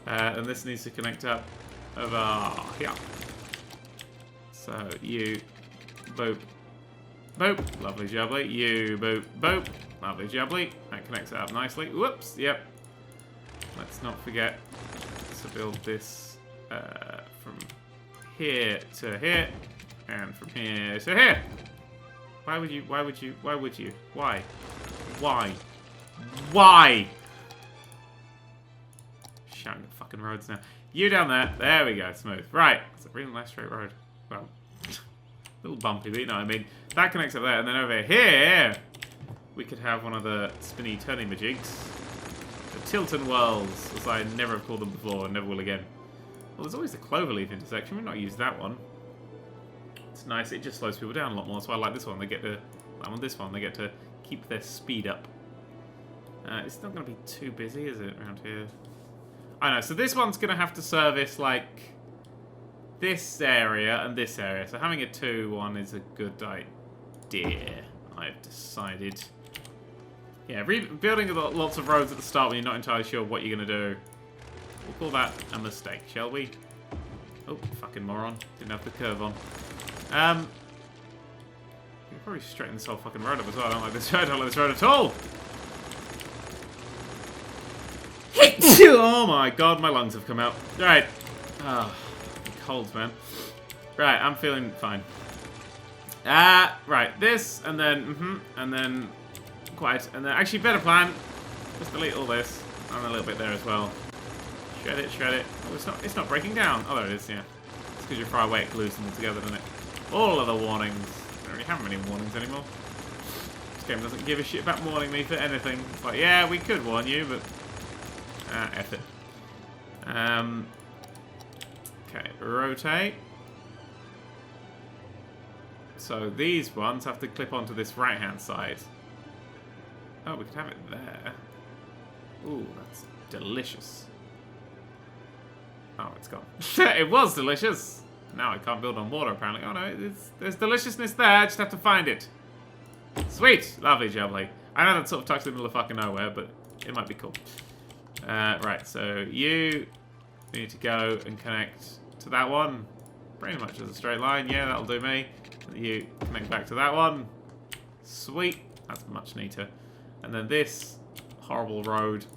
And this needs to connect up over here. So, you. Boop. Boop. Lovely jubbly. You. Boop. Boop. Lovely jubbly. That connects it up nicely. Whoops. Yep. Let's not forget to build this from here to here. And from here to here. Why would you? Why? Shouting at fucking roads now. You down there. There we go. Smooth. Right. It's a really nice straight road. Well, a little bumpy, but you know what I mean. That connects up there. And then over here, we could have one of the spinny turning majigs. The Tilton Whirls, as I never have called them before and never will again. Well, there's always the Cloverleaf intersection. We've not used that one. It's nice. It just slows people down a lot more. That's why I like this one. They get to... this one. They get to keep their speed up. It's not going to be too busy, is it, around here? I know. So this one's going to have to service, like, this area and this area. So having a 2-1 is a good idea, I've decided. Yeah, building lots of roads at the start when you're not entirely sure what you're going to do. We'll call that a mistake, shall we? Oh, fucking moron. Didn't have the curve on. You can probably straighten this whole fucking road up as well. I don't like this road. I don't like this road at all. Oh my god, my lungs have come out. Right. Ah, cold, man. Right, I'm feeling fine. Right, this, and then, and then, and then, actually, better plan. Just delete all this, and a little bit there as well. Shred it, shred it. Oh, it's not breaking down. Oh, there it is, yeah. It's because you're far away, it glues them all together, doesn't it? All of the warnings. I don't really have many warnings anymore. This game doesn't give a shit about warning me for anything. It's like, yeah, we could warn you, but... F it. Okay, rotate. So these ones have to clip onto this right-hand side. Oh, we could have it there. Ooh, that's delicious. Oh, it's gone. It was delicious. Now I can't build on water, apparently. Oh, no, there's deliciousness there. I just have to find it. Sweet. Lovely, jubbly. I know that's sort of tucked in the middle of fucking nowhere, but it might be cool. Right, so you need to go and connect to that one. Pretty much as a straight line. Yeah, that'll do me. You connect back to that one. Sweet. That's much neater. And then this horrible road.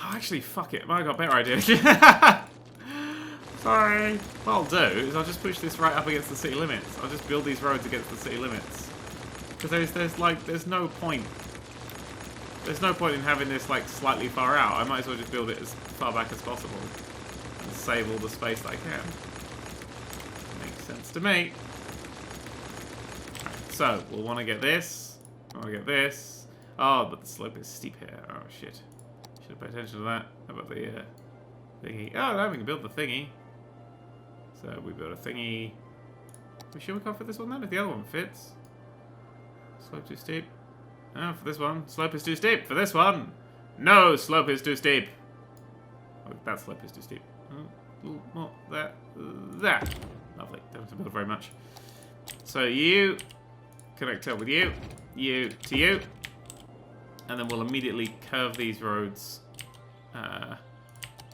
Oh, actually, fuck it. I got a better idea. Sorry. What I'll do is I'll just push this right up against the city limits. I'll just build these roads against the city limits. Because there's no point. There's no point in having this, like, slightly far out. I might as well just build it as far back as possible. And save all the space that I can. Makes sense to me. Right, so, we'll want to get this. I want to get this. Oh, but the slope is steep here. Oh, shit. Should have paid attention to that. How about the thingy? Oh, no, we can build the thingy. So, we build a thingy. Are we sure we can't fit this one then? If the other one fits. Slope too steep. Oh, for this one, slope is too steep. For this one, no, slope is too steep. Oh, that slope is too steep. Oh, More there. There. Lovely. Don't have to build very much. So you connect up with you to you. And then we'll immediately curve these roads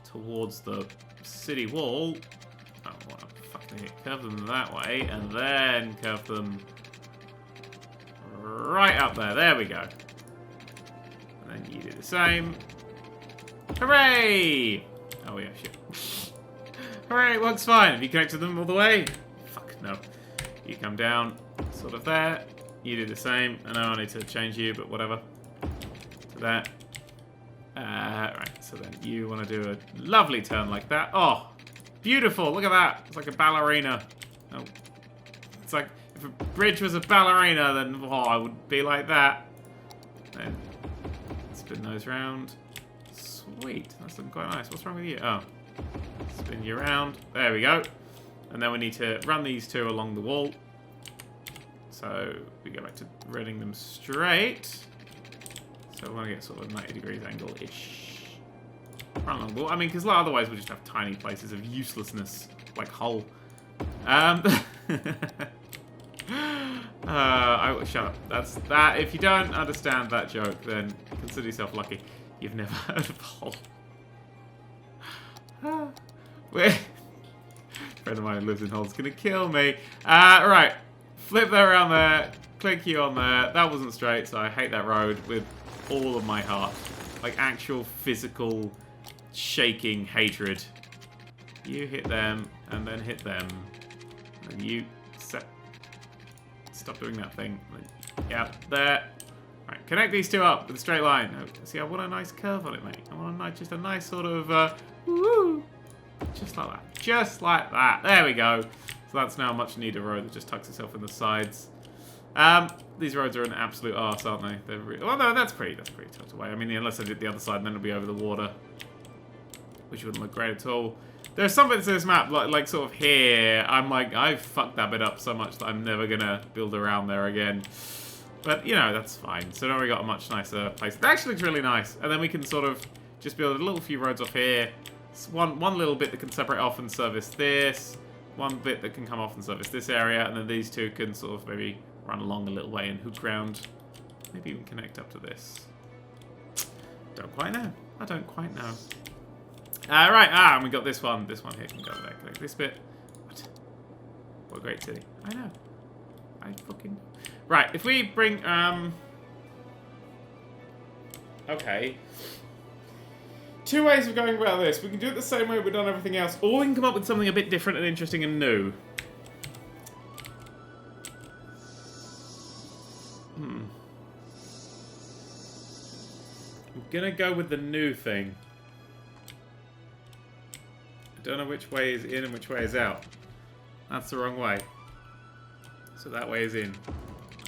towards the city wall. Oh, what the fuck did I hit? Curve them that way, and then curve them right up there. There we go. And then you do the same. Hooray! Oh yeah, shit. Hooray, it works fine. Have you connected them all the way? Fuck, no. You come down, sort of there. You do the same. I know I need to change you, but whatever. To that. Right, so then you want to do a lovely turn like that. Oh, beautiful. Look at that. It's like a ballerina. Oh. It's like if a bridge was a ballerina, then oh, I would be like that. Then spin those round. Sweet. That's looking quite nice. What's wrong with you? Oh. Spin you around. There we go. And then we need to run these two along the wall. So we go back to running them straight. So we want to get sort of a 90 degrees angle-ish. Run along the wall. I mean, because otherwise we'll just have tiny places of uselessness, like Hull. Shut up. That's that. If you don't understand that joke, then consider yourself lucky. You've never heard of Hull. A friend of mine who lives in Hull is gonna kill me. Right. Flip that around there. Click you on there. That wasn't straight, so I hate that road with all of my heart. Like actual physical shaking hatred. You hit them, and then hit them. And you stop doing that thing. Yeah, there. Right, connect these two up with a straight line. Oh, see, I want a nice curve on it, mate. I want just a nice sort of, woo, just like that. Just like that. There we go. So that's now a much needed road that just tucks itself in the sides. These roads are an absolute arse, aren't they? They're really, well, no, that's pretty tucked away. I mean, unless I did the other side, and then it'll be over the water, which wouldn't look great at all. There's some bits of this map, like sort of here, I'm like, I've fucked that bit up so much that I'm never gonna build around there again. But, you know, that's fine. So now we got a much nicer place. It actually looks really nice. And then we can sort of just build a little few roads off here. One little bit that can separate off and service this. One bit that can come off and service this area. And then these two can sort of maybe run along a little way and hook round. Maybe even connect up to this. Don't quite know. I don't quite know. Right, and we got this one. This one here can go there. Connect this bit. What a great city. I know. I fucking... Right, if we bring, okay. Two ways of going about this. We can do it the same way we've done everything else, or we can come up with something a bit different and interesting and new. I'm gonna go with the new thing. I don't know which way is in and which way is out. That's the wrong way. So that way is in.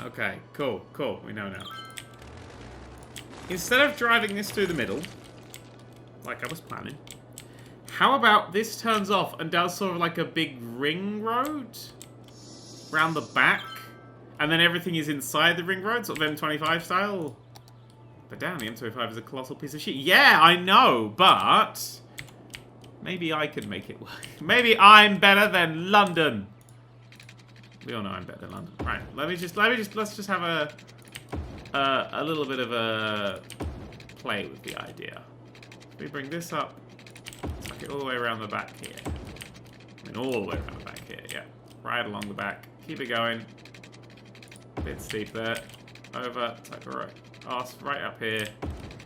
Okay, cool, cool. We know now. Instead of driving this through the middle, like I was planning, how about this turns off and does sort of like a big ring road around the back, and then everything is inside the ring road, sort of M25 style? But damn, the M25 is a colossal piece of shit. Yeah, I know, but maybe I could make it work. Maybe I'm better than London. We all know I'm better than London. Right, let's just have a little bit of a play with the idea. We bring this up, tuck it all the way around the back here. I mean, all the way around the back here, yeah. Right along the back. Keep it going. A bit steep there. Over, tuck it right, arse right up here.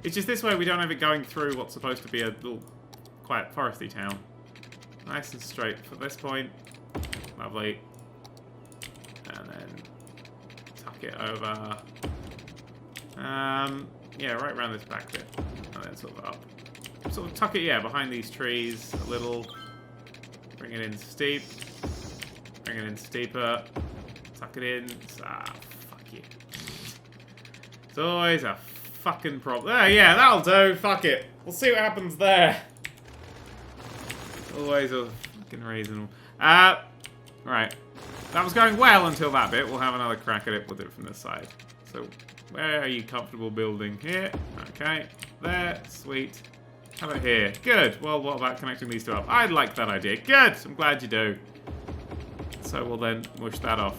It's just this way we don't have it going through what's supposed to be a little quiet foresty town. Nice and straight for this point. Lovely. And then tuck it over. Yeah, right around this back bit. And then sort of up. Sort of tuck it, yeah, behind these trees a little. Bring it in steep. Bring it in steeper. Tuck it in. Ah, fuck you. It's always a fucking problem. Oh, yeah, that'll do. Fuck it. We'll see what happens there. Always a fucking reason. Right. That was going well until that bit. We'll have another crack at it. We'll do it from this side. So, where are you comfortable building? Here. Okay. There. Sweet. How about here? Good. Well, what about connecting these two up? I like that idea. Good. I'm glad you do. So we'll then mush that off.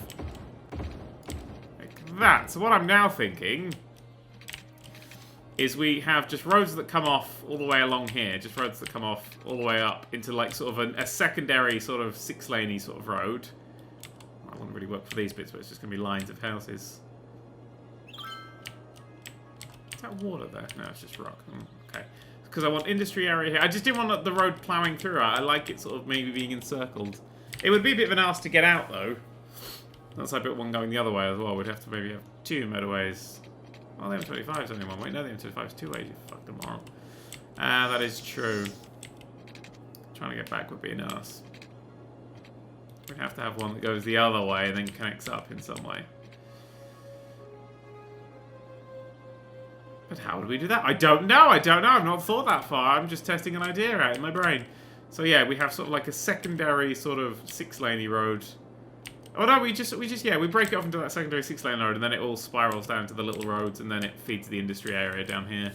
Like that. So what I'm now thinking is we have just roads that come off all the way along here. Just roads that come off all the way up into like sort of a secondary sort of 6-laney sort of road. That wouldn't really work for these bits, but it's just going to be lines of houses. Is that water there? No, it's just rock. Okay. Because I want industry area here. I just didn't want the road ploughing through. I like it sort of maybe being encircled. It would be a bit of an arse to get out, though. That's like a bit one going the other way as well. We'd have to maybe have 2 motorways. Well, the M25 is only one way. No, the M25 is 2 ways. You fucked them all. That is true. Trying to get back would be an arse. We'd have to have one that goes the other way and then connects up in some way. But how would we do that? I don't know. I don't know. I've not thought that far. I'm just testing an idea out in my brain. So yeah, we have sort of like a secondary sort of 6-laney road. Oh no, we break it off into that secondary 6-lane road, and then it all spirals down to the little roads, and then it feeds the industry area down here.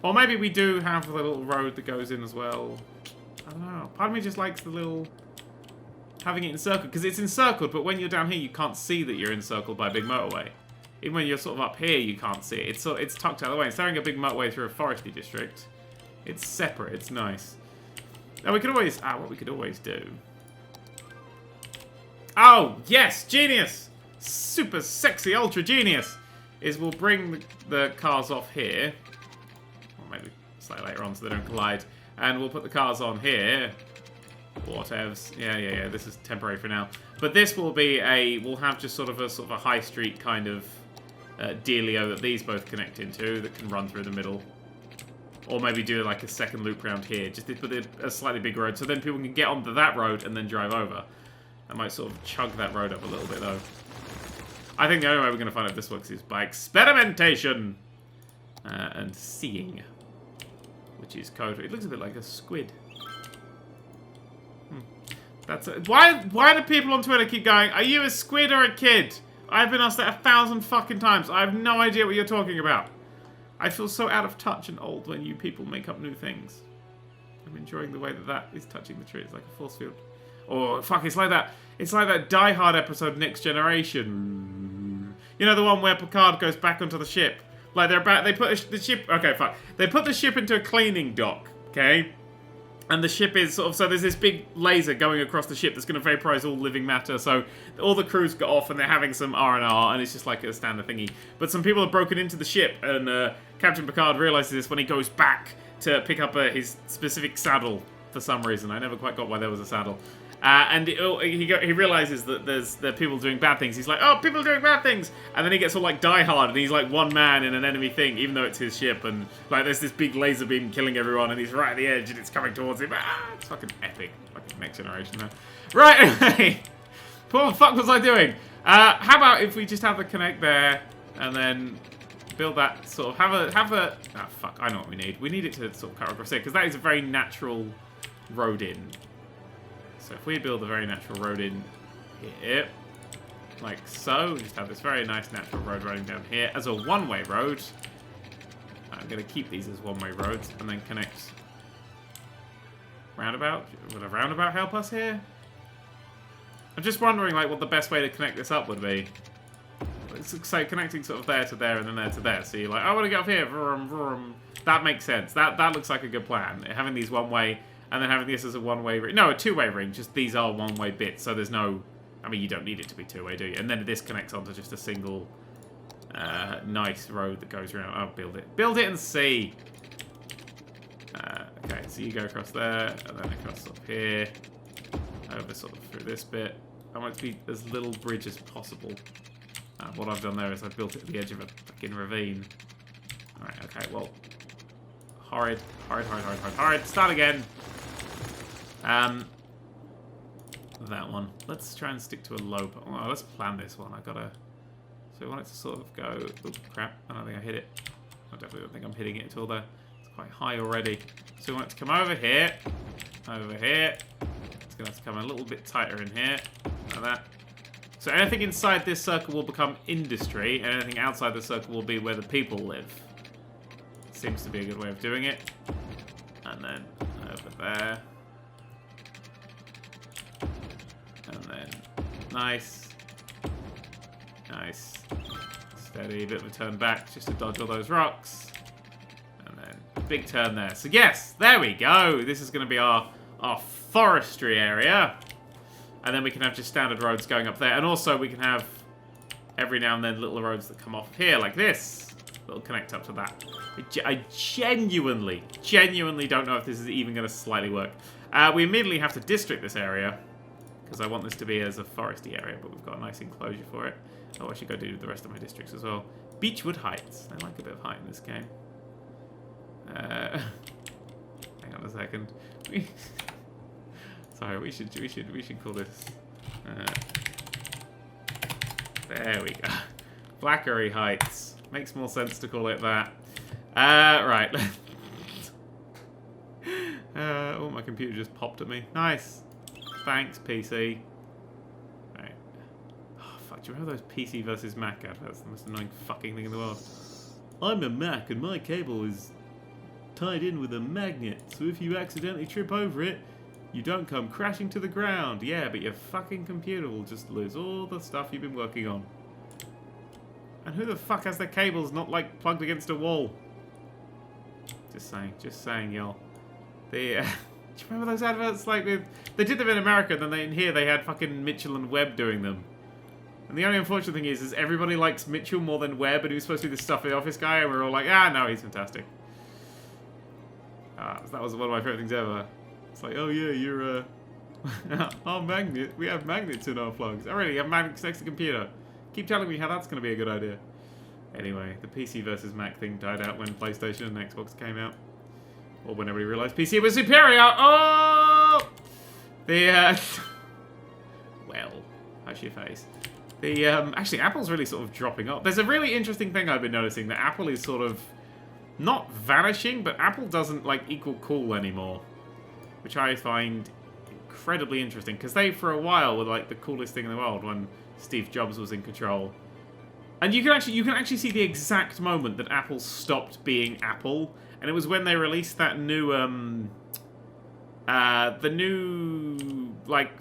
Or maybe we do have the little road that goes in as well. I don't know. Part of me just likes the little having it encircled, because it's encircled, but when you're down here, you can't see that you're encircled by a big motorway. Even when you're sort of up here, you can't see it. It's tucked out of the way. Instead of having a big motorway through a foresty district, it's separate. It's nice. Now we could always what we could always do. Oh yes, genius! Super sexy, ultra genius! Is we'll bring the cars off here, or maybe slightly later on so they don't collide, and we'll put the cars on here. Whatevs. Yeah. This is temporary for now. But this will be we'll have just sort of a high street kind of dealio that these both connect into that can run through the middle. Or maybe do like a second loop round here, just to put a slightly bigger road, so then people can get onto that road and then drive over. I might sort of chug that road up a little bit though. I think the only way we're going to find out if this works is by experimentation and seeing, which is code. It looks a bit like a squid. That's it. Why do people on Twitter keep going, are you a squid or a kid? I've been asked that 1,000 fucking times. I have no idea what you're talking about. I feel so out of touch and old when you people make up new things. I'm enjoying the way that is touching the tree. It's like a force field. Oh, fuck, it's like that Die Hard episode, Next Generation. You know the one where Picard goes back onto the ship? Like, they put the ship... Okay, fuck. They put the ship into a cleaning dock, okay? And the ship is sort of... So there's this big laser going across the ship that's going to vaporize all living matter. So all the crews got off and they're having some R&R, and it's just like a standard thingy. But some people have broken into the ship, and Captain Picard realizes this when he goes back to pick up his specific saddle for some reason. I never quite got why there was a saddle. And he realizes that there are people doing bad things. He's like, oh, people are doing bad things! And then he gets all like Die Hard, and he's like one man in an enemy thing, even though it's his ship. And like there's this big laser beam killing everyone, and he's right at the edge, and it's coming towards him. It's fucking epic. Fucking Next Generation now. Right, anyway. What the fuck was I doing? How about if we just have the connect there, and then build that sort of, have a... Ah, fuck, I know what we need. We need it to sort of cut across here, because that is a very natural road in. So if we build a very natural road in here, like so, just have this very nice natural road running down here as a one-way road. I'm going to keep these as one-way roads and then connect roundabout. Would a roundabout help us here? I'm just wondering like what the best way to connect this up would be. So connecting sort of there to there and then there to there. So you're like, I want to get up here. Vroom, vroom. That makes sense. That looks like a good plan. Having these one-way... And then having this as a one-way ring. No, a two-way ring. Just these are one-way bits. So there's no... I mean, you don't need it to be two-way, do you? And then this connects onto just a single nice road that goes around. Oh, build it. Build it and see. Okay, so you go across there. And then across up here. Over sort of through this bit. I want it to be as little bridge as possible. What I've done there is I've built it at the edge of a fucking ravine. Alright, okay, well... Horrid. Start again. That one. Let's try and stick to a low... Oh, let's plan this one. So we want it to sort of go... Oops, crap. I don't think I hit it. I definitely don't think I'm hitting it at all there. It's quite high already. So we want it to come over here. Over here. It's going to have to come a little bit tighter in here. Like that. So anything inside this circle will become industry, and anything outside the circle will be where the people live. seems to be a good way of doing it. And then over there. And then nice. Nice. Steady, bit of a turn back just to dodge all those rocks. And then big turn there. So yes, there we go. This is going to be our forestry area. And then we can have just standard roads going up there. And also we can have every now and then little roads that come off here like this. That'll connect up to that. I genuinely don't know if this is even going to slightly work. We immediately have to district this area. Because I want this to be as a foresty area, but we've got a nice enclosure for it. Oh, I should go do the rest of my districts as well. Beechwood Heights. I like a bit of height in this game. Hang on a second. Sorry, we should call this. There we go. Blackery Heights. Makes more sense to call it that. Right. Oh, my computer just popped at me. Nice. Thanks, PC. Right. Oh, fuck. Do you remember those PC versus Mac adverts? The most annoying fucking thing in the world. I'm a Mac and my cable is tied in with a magnet, so if you accidentally trip over it, you don't come crashing to the ground. Yeah, but your fucking computer will just lose all the stuff you've been working on. And who the fuck has their cables not, like, plugged against a wall? Just saying, y'all. Do you remember those adverts? Like, they did them in America, then in here they had fucking Mitchell and Webb doing them. And the only unfortunate thing is everybody likes Mitchell more than Webb, and he was supposed to be the stuffy office guy, and we're all like, ah, no, he's fantastic. So that was one of my favorite things ever. It's like, oh yeah, you're, our magnet, we have magnets in our plugs. Oh really, you have magnets next to the computer. Keep telling me how that's going to be a good idea. Anyway, the PC versus Mac thing died out when PlayStation and Xbox came out. Or when everybody realised PC was superior. Oh! Well, hush your face. Actually, Apple's really sort of dropping off. There's a really interesting thing I've been noticing, that Apple is sort of not vanishing, but Apple doesn't, like, equal cool anymore. Which I find incredibly interesting, because they, for a while, were, like, the coolest thing in the world when Steve Jobs was in control. And you can actually see the exact moment that Apple stopped being Apple. And it was when they released that new, the new, like,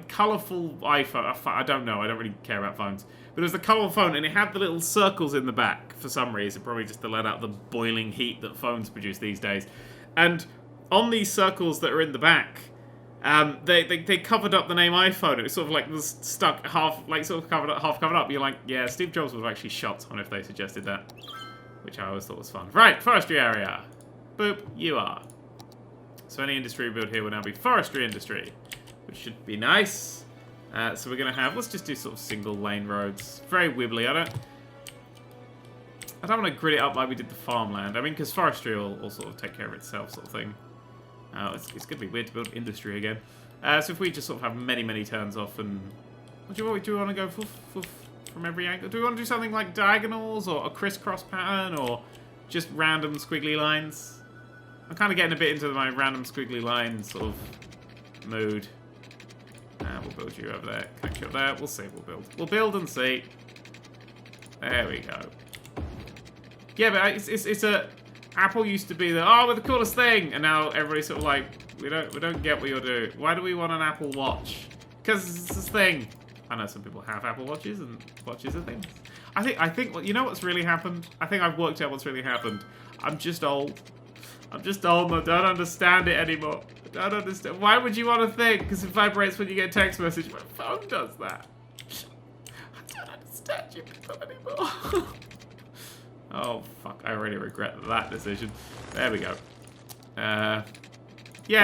colourful iPhone. I don't know, I don't really care about phones. But it was the colourful phone, and it had the little circles in the back for some reason. Probably just to let out the boiling heat that phones produce these days. And on these circles that are in the back, they covered up the name iPhone. It was sort of like was stuck half, like sort of half covered up. You're like, yeah, Steve Jobs would have actually shot on if they suggested that. Which I always thought was fun. Right, forestry area. Boop, you are. So any industry we build here will now be forestry industry, which should be nice. So we're going to have, let's just do sort of single lane roads. Very wibbly. I don't want to grid it up like we did the farmland. I mean, because forestry will sort of take care of itself sort of thing. It's going to be weird to build industry again. So if we just sort of have many turns off and... do you want to go from every angle? Do we want to do something like diagonals or a crisscross pattern or just random squiggly lines? I'm kind of getting a bit into my random squiggly line sort of mood. We'll build you over there, connect you up there. We'll see, we'll build and see. There we go. Yeah, but it's a... Apple used to be we're the coolest thing, and now everybody's sort of like, we don't get what you're doing. Why do we want an Apple Watch? Because it's this thing. I know some people have Apple Watches, and watches are things. I think you know what's really happened? I think I've worked out what's really happened. I'm just old. I'm just old and I don't understand it anymore. I don't understand. Why would you want to think? Because it vibrates when you get a text message. My phone does that. I don't understand you people anymore. Oh, fuck. I already regret that decision. There we go. Yeah,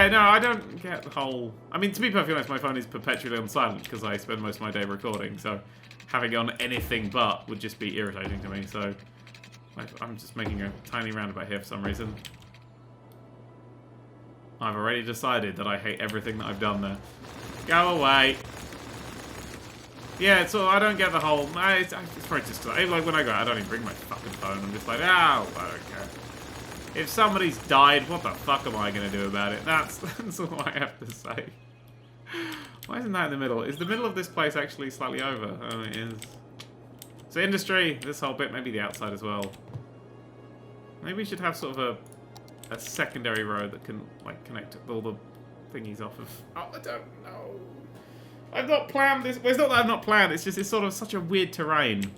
no, I don't get the whole... I mean, to be perfectly honest, my phone is perpetually on silent because I spend most of my day recording, so having it on anything but would just be irritating to me, so I'm just making a tiny roundabout here for some reason. I've already decided that I hate everything that I've done there. Go away. Yeah, so I don't get the whole... It's probably just because... Like, when I go out, I don't even bring my fucking phone. I'm just like, oh, I don't care. If somebody's died, what the fuck am I going to do about it? That's all I have to say. Why isn't that in the middle? Is the middle of this place actually slightly over? Oh, it is. So industry, this whole bit, maybe the outside as well. Maybe we should have sort of a secondary road that can, like, connect all the thingies off of... Oh, I don't know. I've not planned this. Well, it's not that I've not planned. It's just it's sort of such a weird terrain.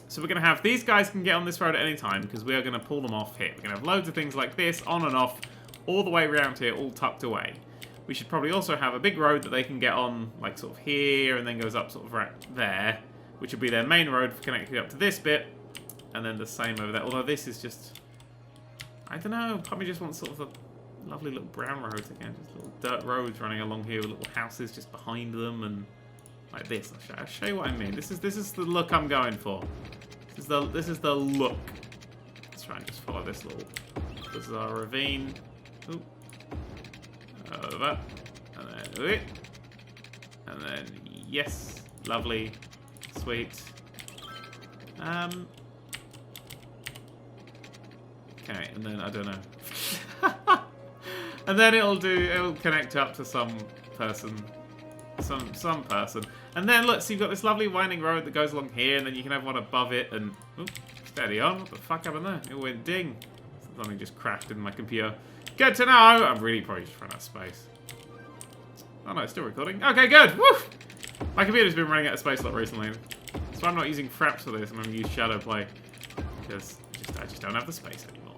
So we're going to have... These guys can get on this road at any time because we are going to pull them off here. We're going to have loads of things like this, on and off, all the way around here, all tucked away. We should probably also have a big road that they can get on, like, sort of here, and then goes up sort of right there, which would be their main road for connecting up to this bit. And then the same over there. Although this is just... I don't know. Probably just want sort of a lovely little brown roads again. Just little dirt roads running along here with little houses just behind them and like this. I'll show you what I mean. This is the look I'm going for. This is the look. Let's try and just follow this little bizarre ravine. Ooh. Over. And then and then yes. Lovely. Sweet. Okay, and then I don't know. And then it'll connect up to some person. Some person. And then look, so you've got this lovely winding road that goes along here, and then you can have one above it and oops, steady on. What the fuck happened there? It went ding. Something just crashed in my computer. Good to know! I'm really probably just run out of space. Oh no, it's still recording. Okay, good! Woo! My computer's been running out of space a lot recently. So I'm not using Fraps for this, I'm going to use Shadowplay. Because I just don't have the space anymore.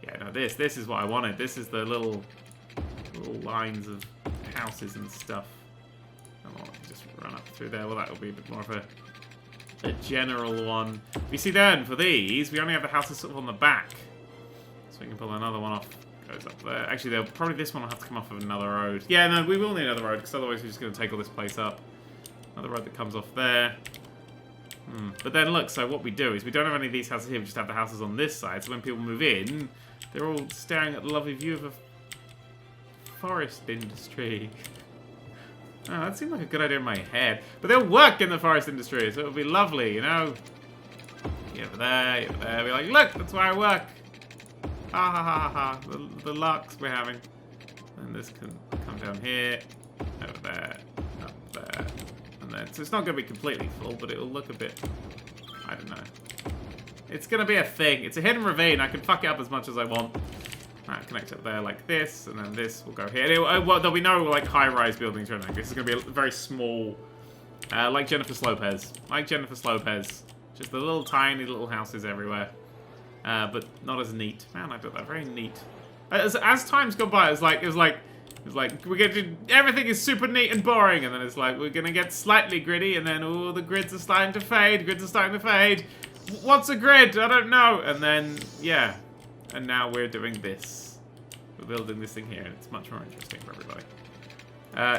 Yeah, no, this is what I wanted. This is the little lines of houses and stuff. I want to just run up through there. Well, that'll be a bit more of a general one. You see then, for these, we only have the houses sort of on the back. So we can pull another one off. Goes up there. Actually, probably this one will have to come off of another road. Yeah, no, we will need another road, because otherwise we're just going to take all this place up. Another road that comes off there. But then look, so what we do is we don't have any of these houses here, we just have the houses on this side, so when people move in, they're all staring at the lovely view of a forest industry. Oh, that seemed like a good idea in my head. But they'll work in the forest industry, so it'll be lovely, you know? You over there, you over there, be like, look, that's where I work! Ha ha ha ha, the larks we're having. And this can come down here, over there, up there. And then, so it's not going to be completely full, but it'll look a bit, I don't know. It's going to be a thing. It's a hidden ravine. I can fuck it up as much as I want. Alright, connect up there like this, and then this will go here. There'll be no like high-rise buildings or anything. This is going to be a very small, like Jennifer Lopez. Like Jennifer Lopez. Just the little tiny little houses everywhere. But not as neat. Man, I built that very neat. As time's gone by, it was like we're gonna everything is super neat and boring, and then it's like we're gonna get slightly gritty, and then oh, the grids are starting to fade. Grids are starting to fade. What's a grid? I don't know. And then yeah, and now we're doing this. We're building this thing here, and it's much more interesting for everybody.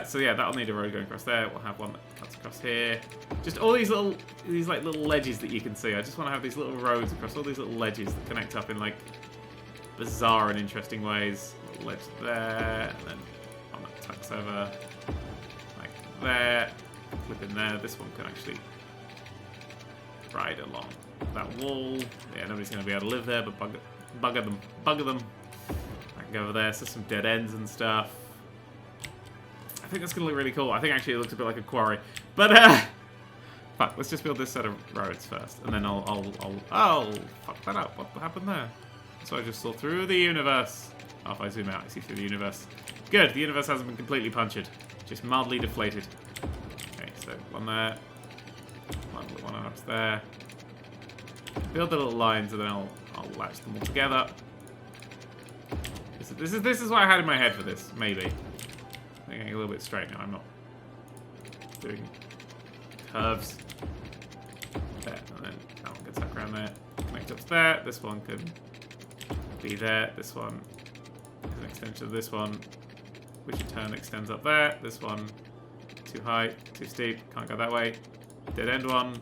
So yeah, that'll need a road going across there. We'll have one that cuts across here. Just all these like little ledges that you can see. I just want to have these little roads across all these little ledges that connect up in like bizarre and interesting ways. Little ledge there, and then one that tucks over like there. Flip in there. This one can actually ride along that wall. Yeah, nobody's going to be able to live there, but bugger them. I can go over there. So some dead ends and stuff. I think that's going to look really cool. I think actually it looks a bit like a quarry. But, fuck, let's just build this set of roads first. And then I'll fuck that up. What happened there? So I just saw through the universe. Oh, if I zoom out, I see through the universe. Good, the universe hasn't been completely punctured. Just mildly deflated. Okay, so one there. One up there. Build the little lines and then I'll latch them all together. This is what I had in my head for this, maybe. I'm getting a little bit straight now. I'm not doing curves. There, and then that one gets stuck around there. Connect up to there. This one can be there. This one is an extension of this one, which in turn extends up there. This one, too high, too steep, can't go that way. Dead end one.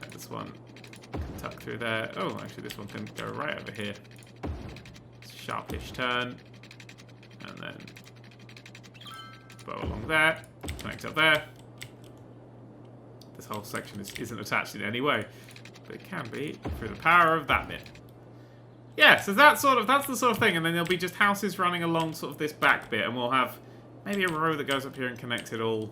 And this one can tuck through there. Oh, actually, this one can go right over here. Sharpish turn. And then bow along there, connect up there. This whole section isn't attached in any way, but it can be through the power of that bit. Yeah, so that's the sort of thing, and then there'll be just houses running along sort of this back bit, and we'll have maybe a road that goes up here and connects it all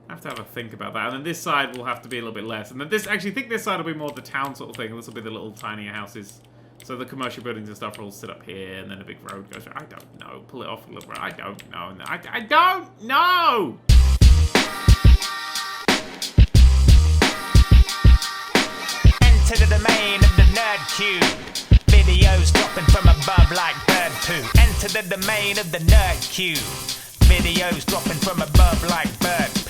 I have to have a think about that. And then this side will have to be a little bit less. And then this, actually, I think this side will be more the town sort of thing. And this will be the little tinier houses. So the commercial buildings and stuff will all sit up here. And then a big road goes. I don't know. Pull it off a little bit. I don't know. I don't know! Enter the domain of the Nerd³. Videos dropping from above like bird poo. Enter the domain of the Nerd³. Videos dropping from above like bird poo.